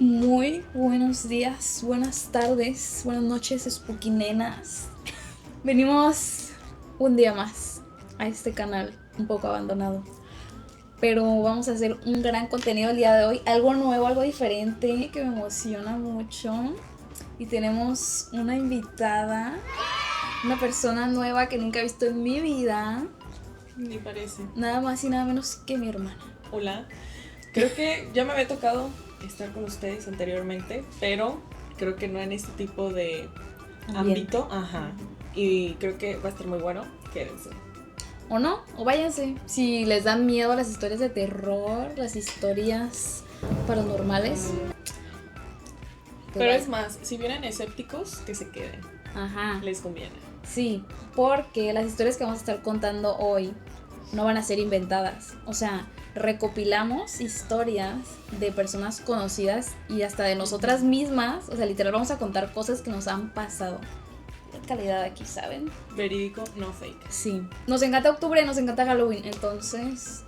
Muy buenos días, buenas tardes, buenas noches, spookinenas. Venimos un día más a este canal un poco abandonado, pero vamos a hacer un gran contenido el día de hoy, algo nuevo, algo diferente que me emociona mucho. Y tenemos una invitada, una persona nueva que nunca he visto en mi vida, Ni parece. nada más y nada menos que mi hermana. Hola. Creo que ya me había tocado estar con ustedes anteriormente, pero creo que no en este tipo de ámbito. Ajá. Y creo que va a estar muy bueno. Quédense. O no, o váyanse. Si les dan miedo las historias de terror, las historias paranormales. Pero es más, si vienen escépticos, que se queden. Ajá. Les conviene. Sí, porque las historias que vamos a estar contando hoy no van a ser inventadas. O sea, recopilamos historias de personas conocidas y hasta de nosotras mismas. O sea, literal vamos a contar cosas que nos han pasado. La calidad aquí, ¿saben? Verídico, no fake. Sí. Nos encanta octubre, nos encanta Halloween. Entonces,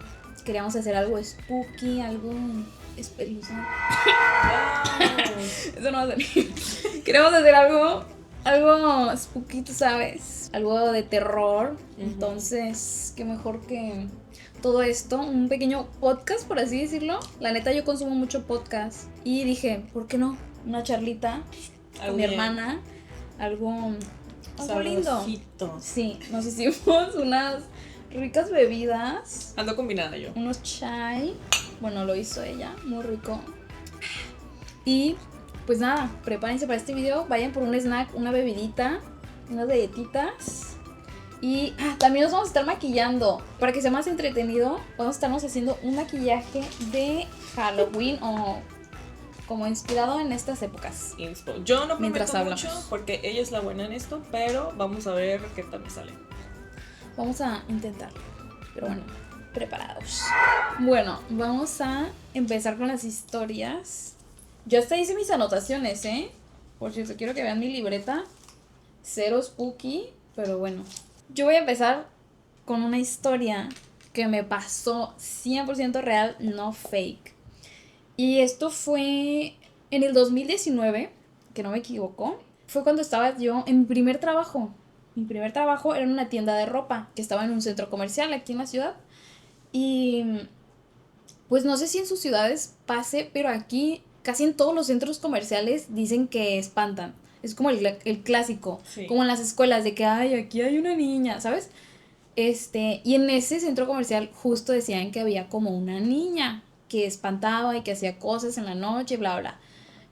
queríamos hacer algo spooky, algo espeluznante. Eso no va a salir. Queremos hacer algo spooky, tú sabes, algo de terror. Entonces, qué mejor que todo esto, un pequeño podcast, por así decirlo. La neta, yo consumo mucho podcast y dije, ¿por qué no? Una charlita con mi hermana, algo lindo. Sabrosito. Sí, nos hicimos unas ricas bebidas. Ando combinada yo. Unos chai. Bueno, lo hizo ella, muy rico. Y pues nada, prepárense para este video. Vayan por un snack, una bebidita, unas galletitas. Y también nos vamos a estar maquillando. Para que sea más entretenido, vamos a estarnos haciendo un maquillaje de Halloween o como inspirado en estas épocas. Yo no Mientras prometo hablamos. mucho porque ella es la buena en esto, pero vamos a ver qué tal me sale. Vamos a intentarlo. Pero bueno, preparados. Bueno, vamos a empezar con las historias. Yo hasta hice mis anotaciones, ¿eh? Por cierto, quiero que vean mi libreta. Cero spooky, pero bueno. Yo voy a empezar con una historia que me pasó 100% real, no fake. Y esto fue en el 2019, que no me equivoco. Fue cuando estaba yo en mi primer trabajo. Mi primer trabajo era en una tienda de ropa que estaba en un centro comercial aquí en la ciudad. Y pues no sé si en sus ciudades pase, pero aquí casi en todos los centros comerciales dicen que espantan. Es como el clásico, Sí. como en las escuelas de que, ay, aquí hay una niña, ¿sabes? Y en ese centro comercial justo decían que había como una niña que espantaba y que hacía cosas en la noche, bla, bla.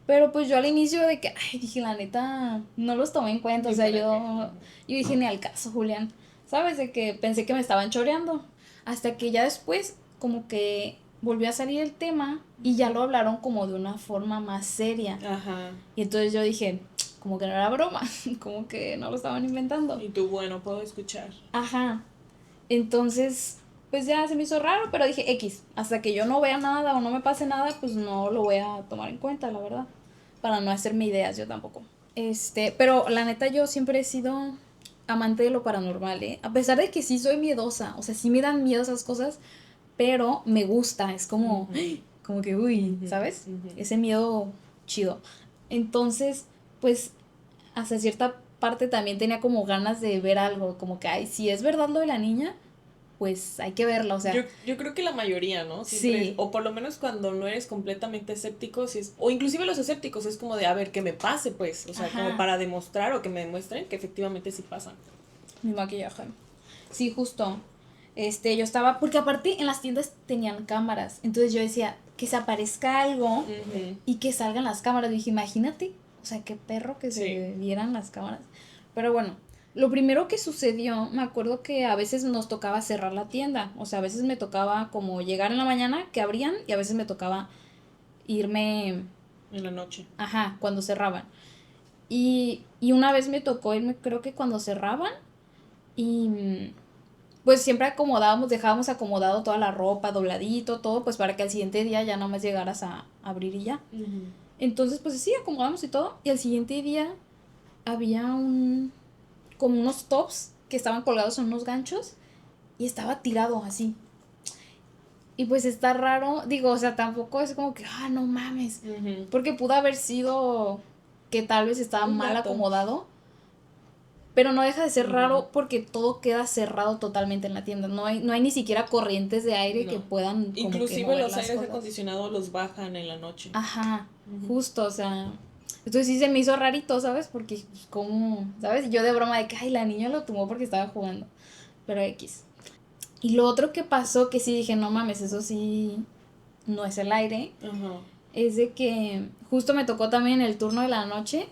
Pero pues yo al inicio de que, ay, dije, la neta, no los tomé en cuenta, o sea, yo dije, ni al caso, Julián, ¿sabes? De que pensé que me estaban choreando. Hasta que ya después, como que volvió a salir el tema y ya lo hablaron como de una forma más seria. Ajá. Y entonces yo dije, como que no era broma, como que no lo estaban inventando. Y tú, bueno, puedo escuchar. Ajá. Entonces, pues ya se me hizo raro, pero dije, X, hasta que yo no vea nada o no me pase nada, pues no lo voy a tomar en cuenta, la verdad. Para no hacerme ideas yo tampoco. Pero la neta yo siempre he sido amante de lo paranormal, ¿eh? A pesar de que sí soy miedosa, o sea, sí me dan miedo esas cosas, pero me gusta, es como, como que, uy, ¿sabes? Ese miedo chido. Entonces, pues, hasta cierta parte también tenía como ganas de ver algo, como que, ay, si es verdad lo de la niña, pues hay que verla, o sea. Yo creo que la mayoría, ¿no? Siempre Sí. o por lo menos cuando no eres completamente escéptico, si es, o inclusive los escépticos, es como de, a ver, que me pase, pues, o sea, Ajá. como para demostrar o que me demuestren que efectivamente sí pasan. Mi maquillaje. Sí, justo. Yo estaba, porque aparte en las tiendas tenían cámaras, entonces yo decía, que se aparezca algo y que salgan las cámaras. Dije, imagínate, o sea, qué perro que se vieran las cámaras. Pero bueno, lo primero que sucedió, me acuerdo que a veces nos tocaba cerrar la tienda, o sea, a veces me tocaba como llegar en la mañana, que abrían, y a veces me tocaba irme, En la noche. ajá, cuando cerraban. Y una vez me tocó irme, creo que cuando cerraban, y pues siempre acomodábamos, dejábamos acomodado toda la ropa, dobladito, todo, pues para que al siguiente día ya no más llegaras a abrir y ya. Entonces, pues sí, acomodamos y todo. Y al siguiente día había como unos tops que estaban colgados en unos ganchos y estaba tirado así. Y pues está raro, digo, o sea, tampoco es como que, no mames, porque pudo haber sido que tal vez estaba mal acomodado, pero no deja de ser raro porque todo queda cerrado totalmente en la tienda, no hay ni siquiera corrientes de aire que puedan como inclusive que mover los las aires cosas. acondicionados los bajan en la noche. Ajá, justo, o sea, entonces sí se me hizo rarito, ¿sabes? Porque pues, como, ¿sabes? Yo de broma de que, ay, la niña lo tomó porque estaba jugando, pero X. Y lo otro que pasó, que sí dije, no mames, eso sí no es el aire, es de que justo me tocó también el turno de la noche.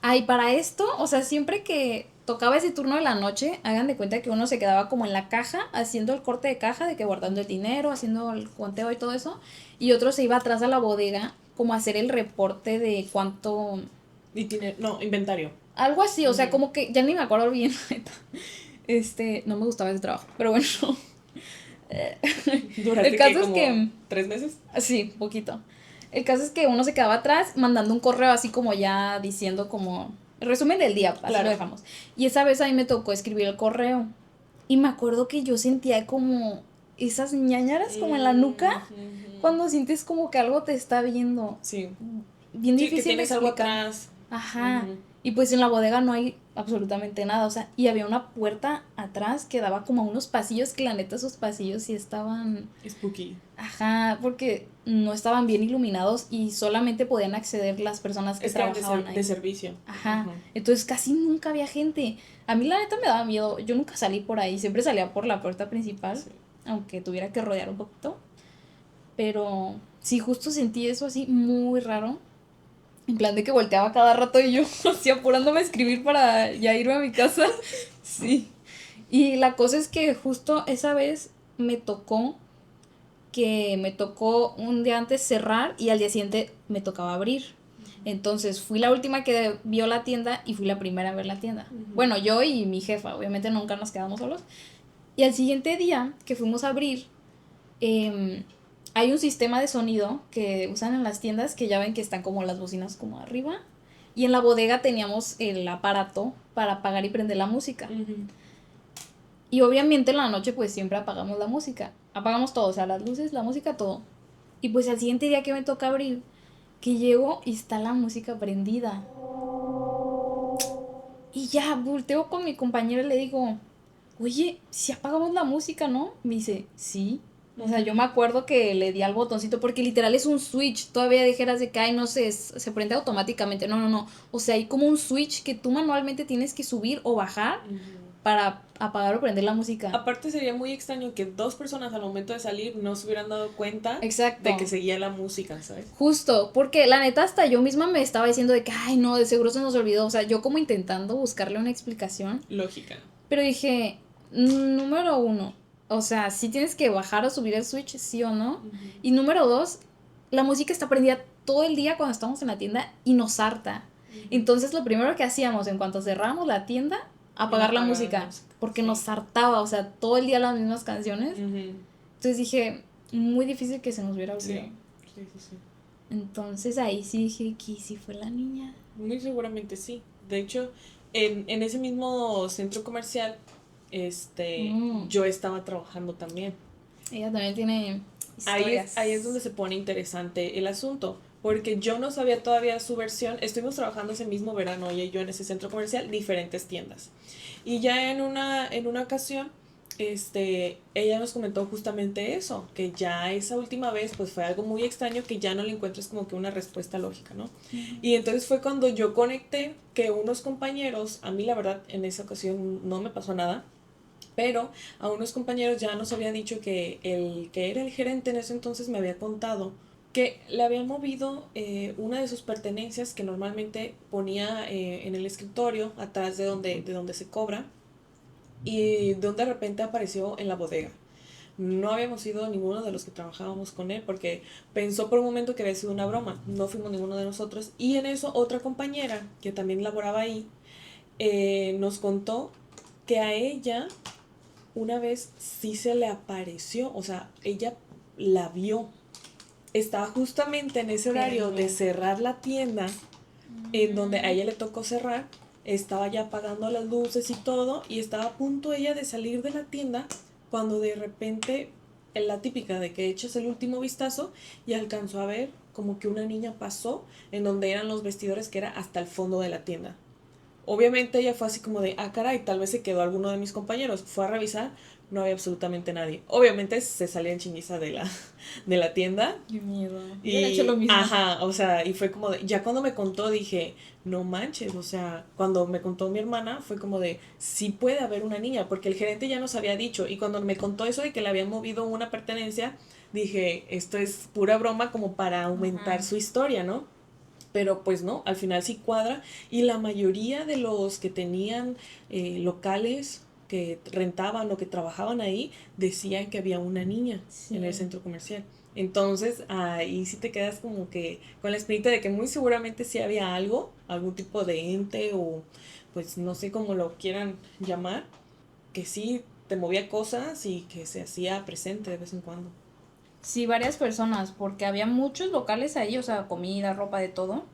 Ay, para esto, o sea, siempre que tocaba ese turno de la noche, hagan de cuenta que uno se quedaba como en la caja, haciendo el corte de caja, de que guardando el dinero, haciendo el conteo y todo eso, y otro se iba atrás a la bodega, como a hacer el reporte de cuánto... inventario. Algo así, o sea, como que ya ni me acuerdo bien, no me gustaba ese trabajo, pero bueno. ¿Duraste el caso es que 3 meses? Sí, poquito. El caso es que uno se quedaba atrás mandando un correo así como ya diciendo como el resumen del día, así lo dejamos. Y esa vez a mí me tocó escribir el correo. Y me acuerdo que yo sentía como esas ñañaras como en la nuca cuando sientes como que algo te está viendo. Sí. Bien difícil que tienes de explicar. algo atrás. Ajá. Y pues en la bodega no hay absolutamente nada, o sea, y había una puerta atrás que daba como a unos pasillos que la neta esos pasillos sí estaban... Spooky. Ajá, porque no estaban bien iluminados y solamente podían acceder las personas que trabajaban ahí. De servicio. Ajá. Entonces casi nunca había gente. A mí la neta me daba miedo, yo nunca salí por ahí, siempre salía por la puerta principal, aunque tuviera que rodear un poquito. Pero sí, justo sentí eso así muy raro. En plan de que volteaba cada rato y yo así apurándome a escribir para ya irme a mi casa. Sí. Y la cosa es que justo esa vez me tocó un día antes cerrar y al día siguiente me tocaba abrir. Entonces fui la última que vio la tienda y fui la primera a ver la tienda. Bueno, yo y mi jefa, obviamente nunca nos quedamos solos. Y al siguiente día que fuimos a abrir, hay un sistema de sonido que usan en las tiendas que ya ven que están como las bocinas como arriba. Y en la bodega teníamos el aparato para apagar y prender la música. Y obviamente en la noche pues siempre apagamos la música. Apagamos todo, o sea, las luces, la música, todo. Y pues al siguiente día que me toca abrir, que llego y está la música prendida. Y ya volteo con mi compañero y le digo, oye, si apagamos la música, ¿no? Me dice, sí. O sea, yo me acuerdo que le di al botoncito porque literal es un switch. Todavía dijeras de que, ay, no sé, se prende automáticamente. No. O sea, hay como un switch que tú manualmente tienes que subir o bajar para apagar o prender la música. Aparte sería muy extraño que 2 personas al momento de salir no se hubieran dado cuenta de que seguía la música, ¿sabes? Justo, porque la neta hasta yo misma me estaba diciendo de que, ay, no, de seguro se nos olvidó. O sea, yo como intentando buscarle una explicación. Lógica. Pero dije, número 1, o sea, si tienes que bajar o subir el switch, sí o no. Y número 2, la música está prendida todo el día cuando estamos en la tienda y nos harta. Entonces lo primero que hacíamos en cuanto cerramos la tienda, apagar la música, porque nos hartaba, o sea, todo el día las mismas canciones. Entonces dije, muy difícil que se nos hubiera olvidado. Sí. Entonces ahí sí dije que sí fue la niña. Muy seguramente sí. De hecho, en ese mismo centro comercial, yo estaba trabajando también. Ella también tiene historias. Ahí es donde se pone interesante el asunto, porque yo no sabía todavía su versión. Estuvimos trabajando ese mismo verano, ella y yo, en ese centro comercial, diferentes tiendas. Y ya en una ocasión, ella nos comentó justamente eso, que ya esa última vez pues fue algo muy extraño, que ya no le encuentras como que una respuesta lógica, ¿no? Y entonces fue cuando yo conecté que unos compañeros, a mí la verdad en esa ocasión no me pasó nada, pero a unos compañeros ya nos había dicho que el que era el gerente en ese entonces me había contado que le habían movido una de sus pertenencias que normalmente ponía en el escritorio atrás de donde se cobra, y de repente apareció en la bodega. No habíamos sido ninguno de los que trabajábamos con él porque pensó por un momento que había sido una broma. No fuimos ninguno de nosotros. Y en eso otra compañera que también laboraba ahí nos contó que a ella una vez sí se le apareció. O sea, ella la vio. Estaba justamente en ese horario de cerrar la tienda, en donde a ella le tocó cerrar. Estaba ya apagando las luces y todo, y estaba a punto ella de salir de la tienda cuando de repente la típica de que echas el último vistazo y alcanzó a ver como que una niña pasó en donde eran los vestidores que era hasta el fondo de la tienda. Obviamente ella fue así como de, ah, caray, tal vez se quedó alguno de mis compañeros. Fue a revisar, no había absolutamente nadie. Obviamente se salía en chinguiza de la tienda. Qué miedo. Yo hubiera hecho lo Y, mismo. ajá, o sea, y fue como de, ya cuando me contó dije, no manches, o sea, cuando me contó mi hermana fue como de, sí puede haber una niña, porque el gerente ya nos había dicho. Y cuando me contó eso de que le habían movido una pertenencia, dije, esto es pura broma como para aumentar Ajá. su historia, ¿no? Pero pues no, al final sí cuadra y la mayoría de los que tenían locales que rentaban o que trabajaban ahí decían que había una niña en el Sí. centro comercial. Entonces ahí sí te quedas como que con la espinita de que muy seguramente sí había algo, algún tipo de ente o pues no sé cómo lo quieran llamar, que sí te movía cosas y que se hacía presente de vez en cuando. Sí, varias personas, porque había muchos locales ahí, o sea, comida, ropa, de todo.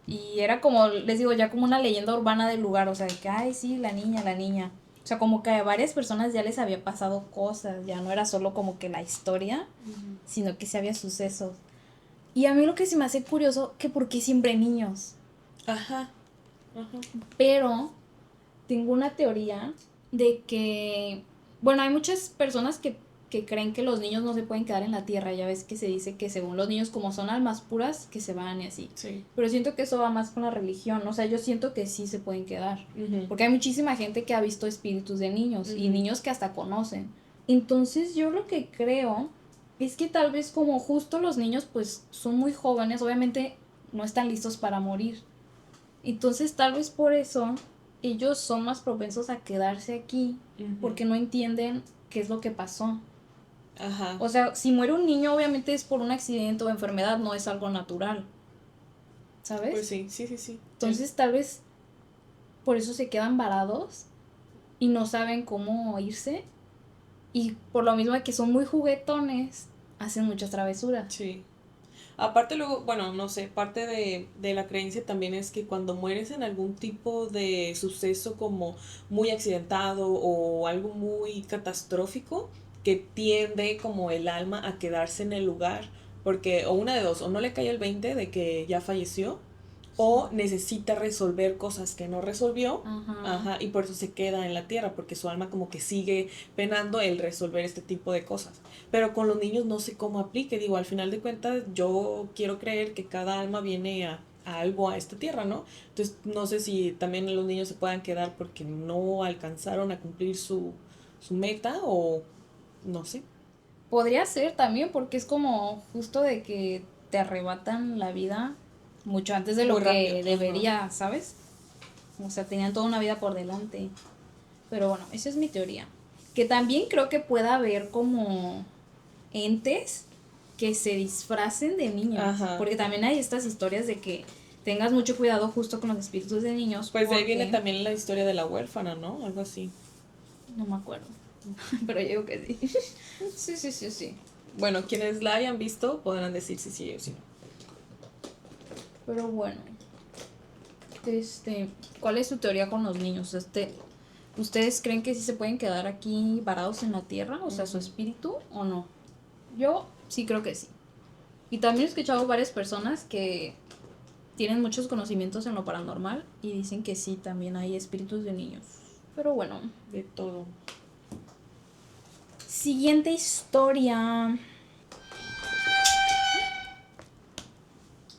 Y era como, les digo, ya como una leyenda urbana del lugar, o sea, de que, ay, sí, la niña, la niña. O sea, como que a varias personas ya les había pasado cosas, ya no era solo como que la historia, Ujú. sino que sí había sucesos. Y a mí lo que se me hace curioso, que por qué siempre niños. Ajá, ajá. Pero tengo una teoría de que, bueno, hay muchas personas que creen que los niños no se pueden quedar en la tierra. Ya ves que se dice que según los niños, como son almas puras, que se van y así. Sí. Pero siento que eso va más con la religión. O sea, yo siento que sí se pueden quedar. Ujú. Porque hay muchísima gente que ha visto espíritus de niños y Ujú. niños que hasta conocen. Entonces yo lo que creo es que tal vez como justo los niños pues son muy jóvenes, obviamente no están listos para morir. Entonces tal vez por eso ellos son más propensos a quedarse aquí Ujú. porque no entienden qué es lo que pasó. Ajá. O sea, si muere un niño obviamente es por un accidente o enfermedad, no es algo natural, Pues ¿sabes? sí, sí, sí, sí. Entonces tal vez por eso se quedan varados y no saben cómo irse y por lo mismo de que son muy juguetones, hacen muchas travesuras. Sí. Aparte luego, bueno, no sé, parte de la creencia también es que cuando mueres en algún tipo de suceso como muy accidentado o algo muy catastrófico, que tiende como el alma a quedarse en el lugar, porque o una de dos, o no le cae el 20 de que ya falleció, Sí. o necesita resolver cosas que no resolvió, Ajá. ajá, y por eso se queda en la tierra, porque su alma como que sigue penando el resolver este tipo de cosas. Pero con los niños no sé cómo aplique, digo, al final de cuentas yo quiero creer que cada alma viene a algo a esta tierra, ¿no? Entonces no sé si también los niños se puedan quedar porque no alcanzaron a cumplir su meta o no sé. Podría ser también porque es como justo de que te arrebatan la vida mucho antes de Muy lo rápido, que ajá. debería, ¿sabes? O sea, tenían toda una vida por delante. Pero bueno, esa es mi teoría. Que también creo que pueda haber como entes que se disfracen de niños. Ajá. Porque también hay estas historias de que tengas mucho cuidado justo con los espíritus de niños Pues de ahí viene porque... también la historia de la huérfana, ¿no? Algo así. No me acuerdo. Pero yo digo que sí. Sí, sí, sí, sí. Bueno, quienes la hayan visto podrán decir si sí o si no. Pero bueno. ¿Cuál es su teoría con los niños? ¿Ustedes creen que sí se pueden quedar aquí varados en la tierra? O sea, su espíritu o no. Yo sí creo que sí. Y también he escuchado varias personas que tienen muchos conocimientos en lo paranormal y dicen que sí, también hay espíritus de niños. Pero bueno. De todo. Siguiente historia.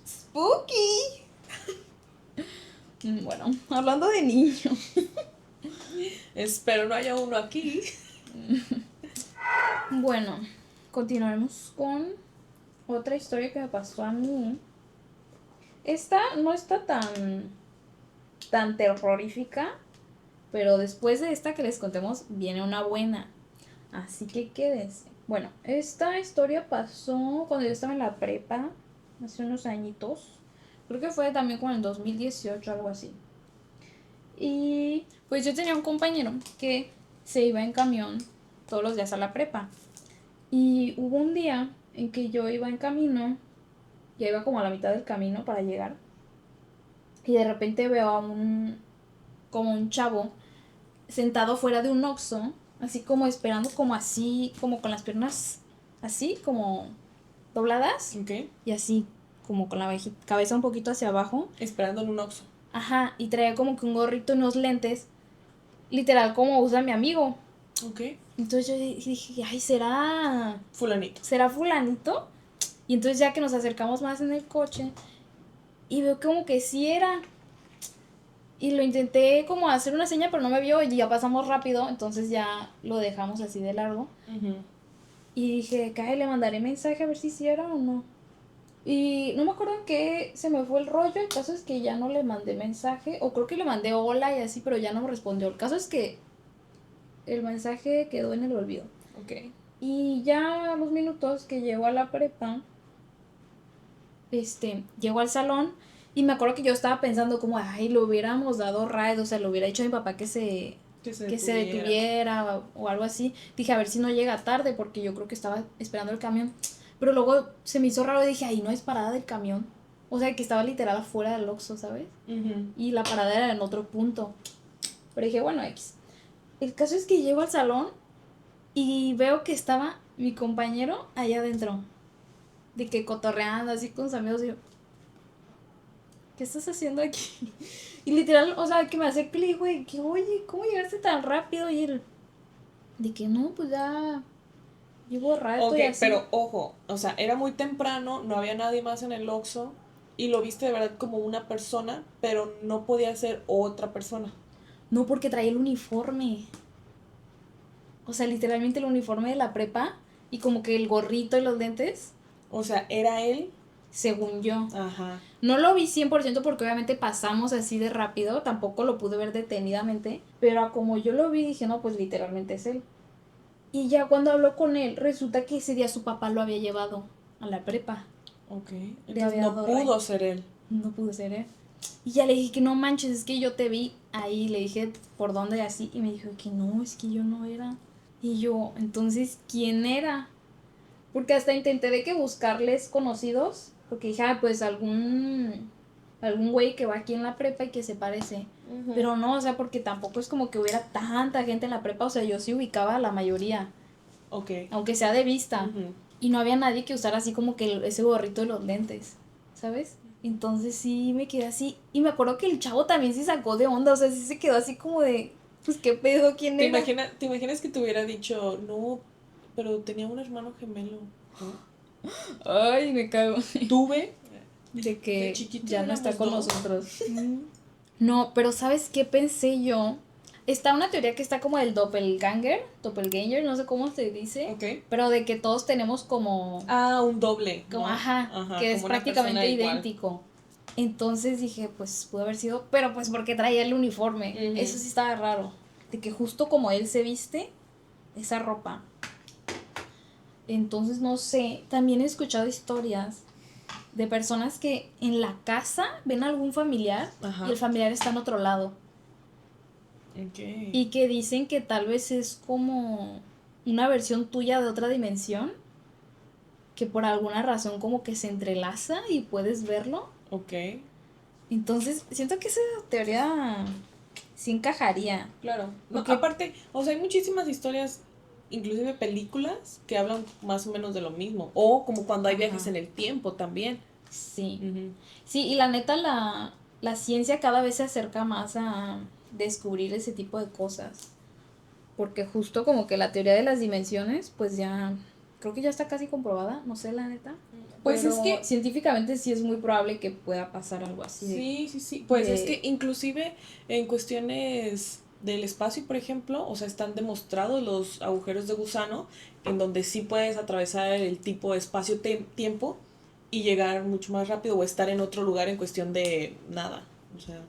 Spooky. Bueno, hablando de niños. Espero no haya uno aquí. Bueno, continuaremos con otra historia que me pasó a mí. Esta no está tan terrorífica, pero después de esta que les contemos viene una buena. Así que quédense. Bueno, esta historia pasó cuando yo estaba en la prepa, hace unos añitos. Creo que fue también como en el 2018, algo así. Y pues yo tenía un compañero que se iba en camión todos los días a la prepa. Y hubo un día en que yo iba en camino, ya iba como a la mitad del camino para llegar, y de repente veo a como un chavo sentado fuera de un Oxxo, así como esperando como así, como con las piernas así como dobladas. Ok. Y así, como con la cabeza un poquito hacia abajo. Esperando en un Oxxo. Ajá, y traía como que un gorrito y unos lentes, literal como usa mi amigo. Ok. Entonces yo dije, ay, Fulanito. ¿será fulanito? Y entonces ya que nos acercamos más en el coche, y veo como que sí era. Y lo intenté como hacer una seña, pero no me vio y ya pasamos rápido, entonces ya lo dejamos así de largo. Uh-huh. Y dije, cae, le mandaré mensaje a ver si era o no. Y no me acuerdo en qué se me fue el rollo. El caso es que ya no le mandé mensaje. O creo que le mandé hola y así, pero ya no me respondió. El caso es que el mensaje quedó en el olvido. Ok. Y ya a los minutos que llego a la prepa, llego al salón. Y me acuerdo que yo estaba pensando como, ay, le hubiéramos dado ride. O sea, le hubiera dicho a mi papá que se detuviera o algo así. Dije, a ver si no llega tarde, porque yo creo que estaba esperando el camión. Pero luego se me hizo raro y dije, ahí no es parada del camión. O sea, que estaba literal afuera del Oxxo, ¿sabes? Uh-huh. Y la parada era en otro punto. Pero dije, bueno, X. El caso es que llego al salón y veo que estaba mi compañero allá adentro. De que cotorreando así con sus amigos. Y yo, ¿qué estás haciendo aquí? Y literal, o sea, que me hace clic, güey. Que, oye, ¿cómo llegaste tan rápido? Y él, de que no, pues ya llevo rato Ok, y así. pero ojo, o sea, era muy temprano, no había nadie más en el Oxxo y lo viste de verdad como una persona, pero no podía ser otra persona. No, porque traía el uniforme. O sea, literalmente el uniforme de la prepa y como que el gorrito y los lentes, O sea, era él. según yo. Ajá. No lo vi 100% porque obviamente pasamos así de rápido, tampoco lo pude ver detenidamente, pero a como yo lo vi dije, no, pues literalmente es él. Y ya cuando habló con él, resulta que ese día su papá lo había llevado a la prepa. Ok. Le Entonces había no dado pudo ride. ser él. No pudo ser él. Y ya le dije que no manches, es que yo te vi ahí. Le dije por dónde y así. Y me dijo que no, es que yo no era. Y yo, entonces, ¿quién era? Porque hasta intenté de que buscarles conocidos. Porque dije, ah, pues algún güey que va aquí en la prepa y que se parece. Uh-huh. Pero no, o sea, porque tampoco es como que hubiera tanta gente en la prepa. O sea, yo sí ubicaba a la mayoría. Ok. Aunque sea de vista. Uh-huh. Y no había nadie que usara así como que ese gorrito de los lentes, ¿sabes? Entonces sí me quedé así. Y me acuerdo que el chavo también se sacó de onda. O sea, sí se quedó así como de, pues qué pedo, ¿quién ¿Te, era? ¿Te imaginas que te hubiera dicho, no, pero tenía un hermano gemelo? ¿No? Ay, me cago. Tuve. De que De chiquito ya no está éramos con dos. nosotros. No, pero ¿sabes qué pensé yo? Está una teoría que está como el doppelganger, no sé cómo se dice. Ok. Pero de que todos tenemos como, Ah, un doble. como ¿no? ajá, que es como una persona prácticamente igual. idéntico. Entonces dije, pues pudo haber sido, pero pues porque traía el uniforme. Ujú. Eso sí estaba raro. De que justo como él se viste, esa ropa. Entonces no sé, también he escuchado historias de personas que en la casa ven a algún familiar Ajá. y el familiar está en otro lado. Ok. Y que dicen que tal vez es como una versión tuya de otra dimensión, que por alguna razón como que se entrelaza y puedes verlo. Ok. Entonces, siento que esa teoría sí encajaría. Claro. No, Porque, aparte, o sea, hay muchísimas historias, inclusive películas, que hablan más o menos de lo mismo. O como cuando hay viajes ajá, en el tiempo también. sí. Ujú. Sí, y la neta, la ciencia cada vez se acerca más a descubrir ese tipo de cosas. Porque justo como que la teoría de las dimensiones, pues ya, creo que ya está casi comprobada, no sé la neta. Pues Pero es que científicamente sí es muy probable que pueda pasar algo así. sí, sí, sí. Pues es que de- inclusive en cuestiones del espacio, por ejemplo, o sea, están demostrados los agujeros de gusano en donde sí puedes atravesar el tipo de espacio-tiempo y llegar mucho más rápido o estar en otro lugar en cuestión de nada. O sea,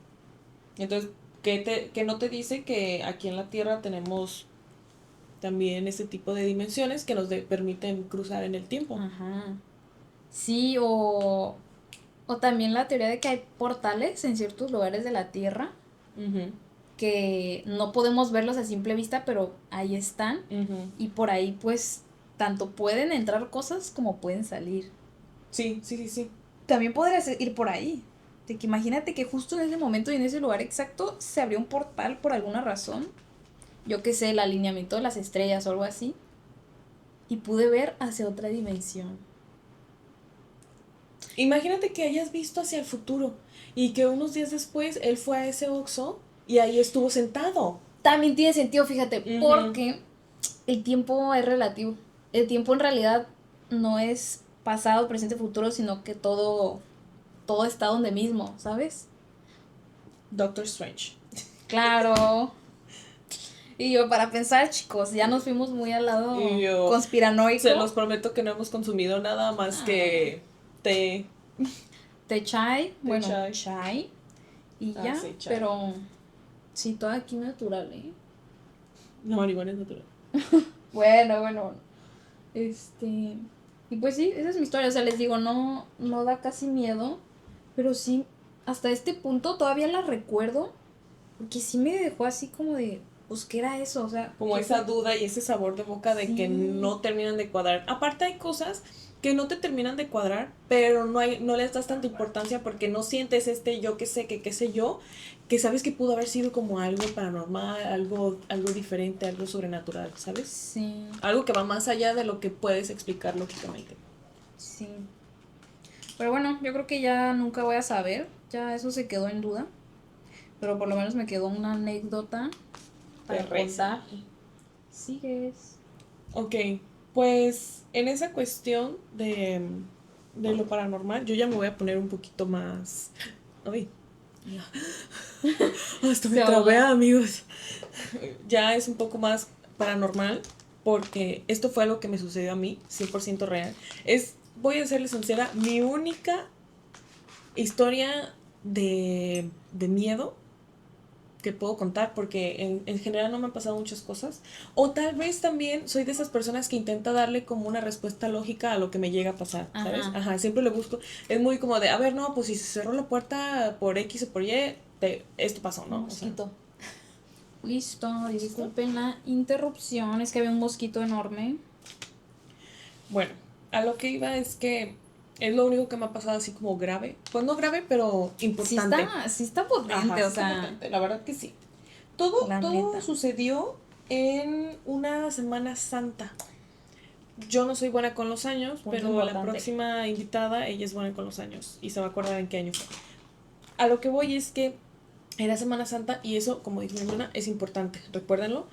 entonces, ¿qué no te dice que aquí en la Tierra tenemos también ese tipo de dimensiones que nos permiten cruzar en el tiempo? Ajá. Sí, o también la teoría de que hay portales en ciertos lugares de la Tierra Ujú, que no podemos verlos a simple vista, pero ahí están. ujú. Y por ahí pues tanto pueden entrar cosas como pueden salir. Sí, sí, sí, sí. También podrías ir por ahí. De que imagínate que justo en ese momento y en ese lugar exacto se abrió un portal por alguna razón. Yo qué sé, el alineamiento de las estrellas o algo así. y pude ver hacia otra dimensión. Imagínate que hayas visto hacia el futuro y que unos días después él fue a ese Oxxo y ahí estuvo sentado. También tiene sentido, fíjate, Ujú. porque el tiempo es relativo. El tiempo en realidad no es pasado, presente, futuro, sino que todo está donde mismo, ¿sabes? Doctor Strange. Claro. Y yo, para pensar, chicos, ya nos fuimos muy al lado Y yo, conspiranoico. se los prometo que no hemos consumido nada más que té. Té chai, bueno, chai. chai. Y ya, Sí, chai. pero sí, todo aquí natural, ¿eh? La marihuana es natural. Bueno. Y pues sí, esa es mi historia. O sea, les digo, no da casi miedo. Pero sí, hasta este punto todavía la recuerdo. Porque sí me dejó así como de, pues, ¿qué era eso? O sea, Como esa duda y ese sabor de boca de que no terminan de cuadrar. Aparte hay cosas que no te terminan de cuadrar, pero no les das tanta importancia porque no sientes yo que sé, que qué sé yo, que sabes que pudo haber sido como algo paranormal, algo diferente, algo sobrenatural, ¿sabes? Sí. Algo que va más allá de lo que puedes explicar lógicamente. Sí. Pero bueno, yo creo que ya nunca voy a saber. Ya eso se quedó en duda. Pero por lo menos me quedó una anécdota para contar. Sigues. Ok, pues en esa cuestión de lo paranormal, yo ya me voy a poner un poquito más... Ay, hasta me trabé, amigos. Ya es un poco más paranormal porque esto fue algo que me sucedió a mí, 100% real. Voy a serles sincera, mi única historia de miedo que puedo contar, porque en general no me han pasado muchas cosas. O tal vez también soy de esas personas que intenta darle como una respuesta lógica a lo que me llega a pasar, ¿sabes? Ajá, siempre lo busco. Es muy como de, a ver, no, pues si se cerró la puerta por X o por Y, esto pasó, ¿no? Mosquito. Listo, disculpen la interrupción, es que había un mosquito enorme. Bueno, a lo que iba es que es lo único que me ha pasado así como grave. Pues no grave, pero importante. Sí está potente, Ajá, o sí sea. está potente, la verdad que sí. Todo sucedió en una Semana Santa. Yo no soy buena con los años, pero la próxima invitada, ella es buena con los años y se va a acordar en qué año fue. A lo que voy es que era Semana Santa y eso, como dice mi hermana, es importante, recuérdenlo.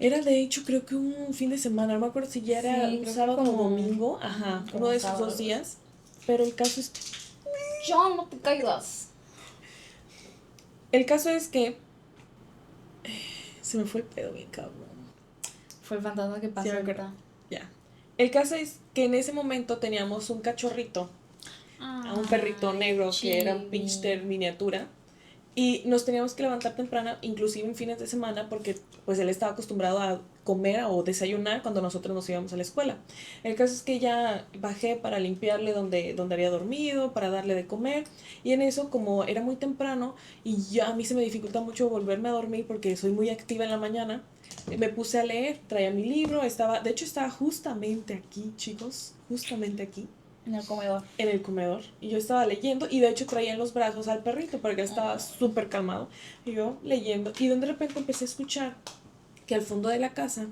Era de hecho creo que un fin de semana, no me acuerdo si ya era un sábado o domingo, uno de esos 2 días, pero el caso es que... John, no te caigas. El caso es que... se me fue el pedo bien cabrón. Fue el fantasma que pasó ahorita. Ya. El caso es que en ese momento teníamos un cachorrito, un perrito negro que era un pincher miniatura. Y nos teníamos que levantar temprano, inclusive en fines de semana, porque pues él estaba acostumbrado a comer o desayunar cuando nosotros nos íbamos a la escuela. El caso es que ya bajé para limpiarle donde había dormido, para darle de comer. Y en eso, como era muy temprano y ya a mí se me dificulta mucho volverme a dormir porque soy muy activa en la mañana, me puse a leer, traía mi libro, de hecho estaba justamente aquí, chicos, justamente aquí. En el comedor. En el comedor. Y yo estaba leyendo y de hecho traía en los brazos al perrito porque él estaba súper calmado. Y yo leyendo. Y de repente empecé a escuchar que al fondo de la casa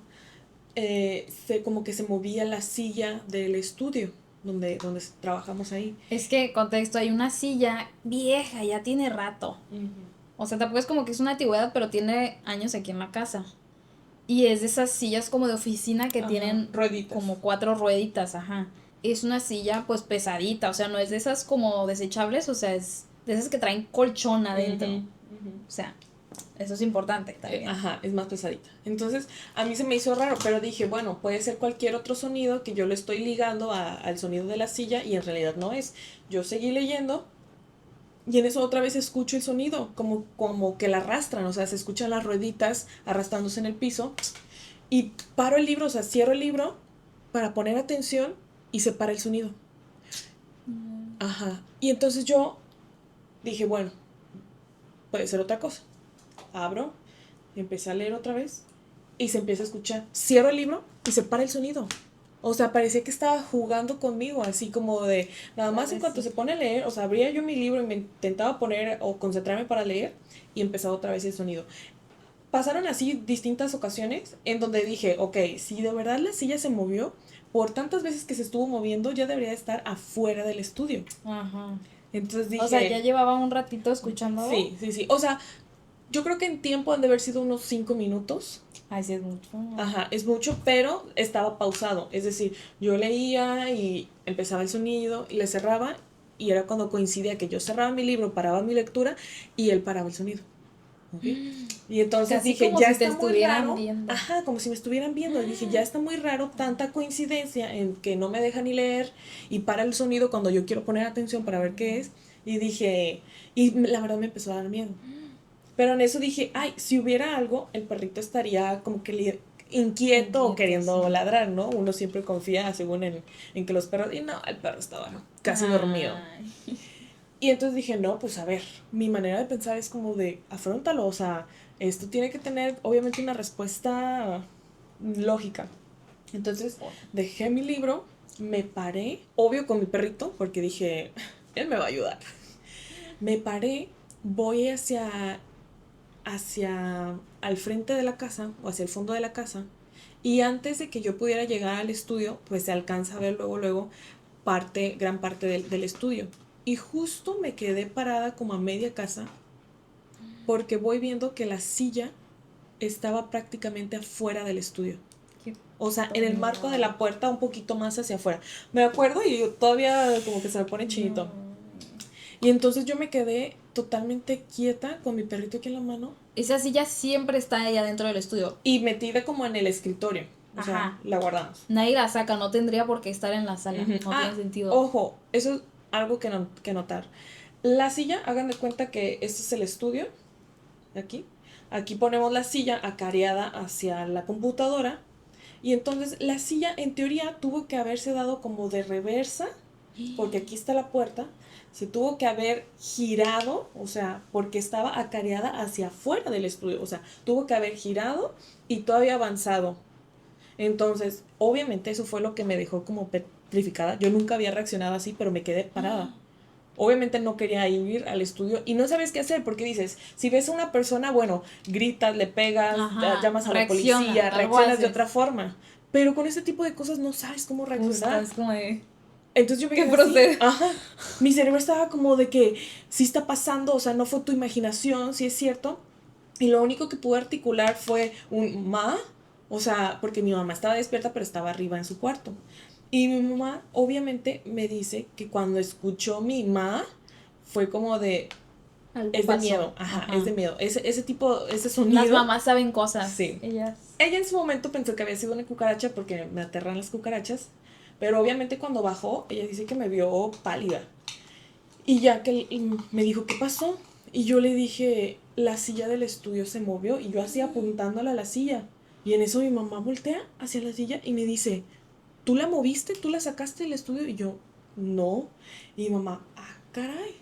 como que se movía la silla del estudio donde trabajamos ahí. Es que, contexto, hay una silla vieja, ya tiene rato. O sea, tampoco es como que es una antigüedad, pero tiene años aquí en la casa. Y es de esas sillas como de oficina que tienen rueditas. Como 4 rueditas, Es una silla pues pesadita, o sea, no es de esas como desechables, o sea, es de esas que traen colchón adentro. O sea, eso es importante también. Es más pesadita. Entonces, a mí se me hizo raro, pero dije, bueno, puede ser cualquier otro sonido que yo le estoy ligando al sonido de la silla y en realidad no es. Yo seguí leyendo y en eso otra vez escucho el sonido, como que la arrastran, o sea, se escuchan las rueditas arrastrándose en el piso y paro el libro, o sea, cierro el libro para poner atención y se para el sonido. Y entonces yo dije, bueno, puede ser otra cosa. Abro, empecé a leer otra vez y se empieza a escuchar. Cierro el libro y se para el sonido. O sea, parecía que estaba jugando conmigo, así como de, nada más en cuanto se pone a leer, o sea, abría yo mi libro y me intentaba poner o concentrarme para leer y empezaba otra vez el sonido. pasaron así distintas ocasiones en donde dije, ok, si de verdad la silla se movió, por tantas veces que se estuvo moviendo, ya debería estar afuera del estudio. Ajá. Entonces dije... O sea, ya llevaba un ratito escuchando. Sí. O sea, yo creo que en tiempo han de haber sido unos 5 minutos. Ay, sí, es mucho. Ajá, es mucho, pero estaba pausado. Es decir, yo leía y empezaba el sonido y le cerraba, y era cuando coincidía que yo cerraba mi libro, paraba mi lectura y él paraba el sonido. ¿Okay? Y entonces casi dije, como ya si te está muy estuvieran raro. viendo. Ajá, como si me estuvieran viendo. Y dije, ya está muy raro tanta coincidencia en que no me deja ni leer y para el sonido cuando yo quiero poner atención para ver qué es. Y dije, y la verdad me empezó a dar miedo. Pero en eso dije, ay, si hubiera algo, el perrito estaría como que inquieto o queriendo sí. ladrar, ¿no? Uno siempre confía según en que los perros... Y no, el perro estaba casi dormido. Y entonces dije, no, pues a ver, mi manera de pensar es como de, afróntalo, o sea, esto tiene que tener obviamente una respuesta lógica. Entonces dejé mi libro, me paré, obvio con mi perrito, porque dije, él me va a ayudar. Me paré, voy hacia al frente de la casa o hacia el fondo de la casa, y antes de que yo pudiera llegar al estudio, pues se alcanza a ver luego gran parte del estudio. Y justo me quedé parada como a media casa porque voy viendo que la silla estaba prácticamente afuera del estudio. O sea, en el marco de la puerta, un poquito más hacia afuera. Me acuerdo y todavía como que se me pone chinito. Y entonces yo me quedé totalmente quieta con mi perrito aquí en la mano. Esa silla siempre está ahí adentro del estudio. Y metida como en el escritorio. O sea, la guardamos. Nadie la saca, no tendría por qué estar en la sala. No tiene sentido. Ojo, eso es algo que notar. La silla, hagan de cuenta que este es el estudio. Aquí. Aquí ponemos la silla acareada hacia la computadora. Y entonces la silla en teoría tuvo que haberse dado como de reversa, porque aquí está la puerta. Se tuvo que haber girado, o sea, porque estaba acareada hacia afuera del estudio. O sea, tuvo que haber girado y todavía avanzado. Entonces, obviamente eso fue lo que me dejó como petrificada. Yo nunca había reaccionado así, pero me quedé parada. Obviamente no quería ir al estudio y no sabes qué hacer porque dices, si ves a una persona, bueno, gritas, le pegas, llamas a la policía, reaccionas de otra forma. Pero con este tipo de cosas no sabes cómo reaccionar. Es como de... Entonces yo me quedé así. Ajá. Mi cerebro estaba como de que sí está pasando, o sea, no fue tu imaginación, sí es cierto. Y lo único que pude articular fue un ma, o sea, porque mi mamá estaba despierta, pero estaba arriba en su cuarto. Y mi mamá obviamente me dice que cuando escuchó mi ma, fue como de... Es de miedo, es de miedo. Ese tipo, ese sonido... Las mamás saben cosas. Sí. Ella en su momento pensó que había sido una cucaracha porque me aterran las cucarachas. Pero obviamente cuando bajó, ella dice que me vio pálida. Y ya que me dijo, ¿qué pasó? Y yo le dije, la silla del estudio se movió. Y yo así apuntándola a la silla. Y en eso mi mamá voltea hacia la silla y me dice, ¿tú la moviste? ¿Tú la sacaste del estudio? Y yo, no. Y mi mamá, caray.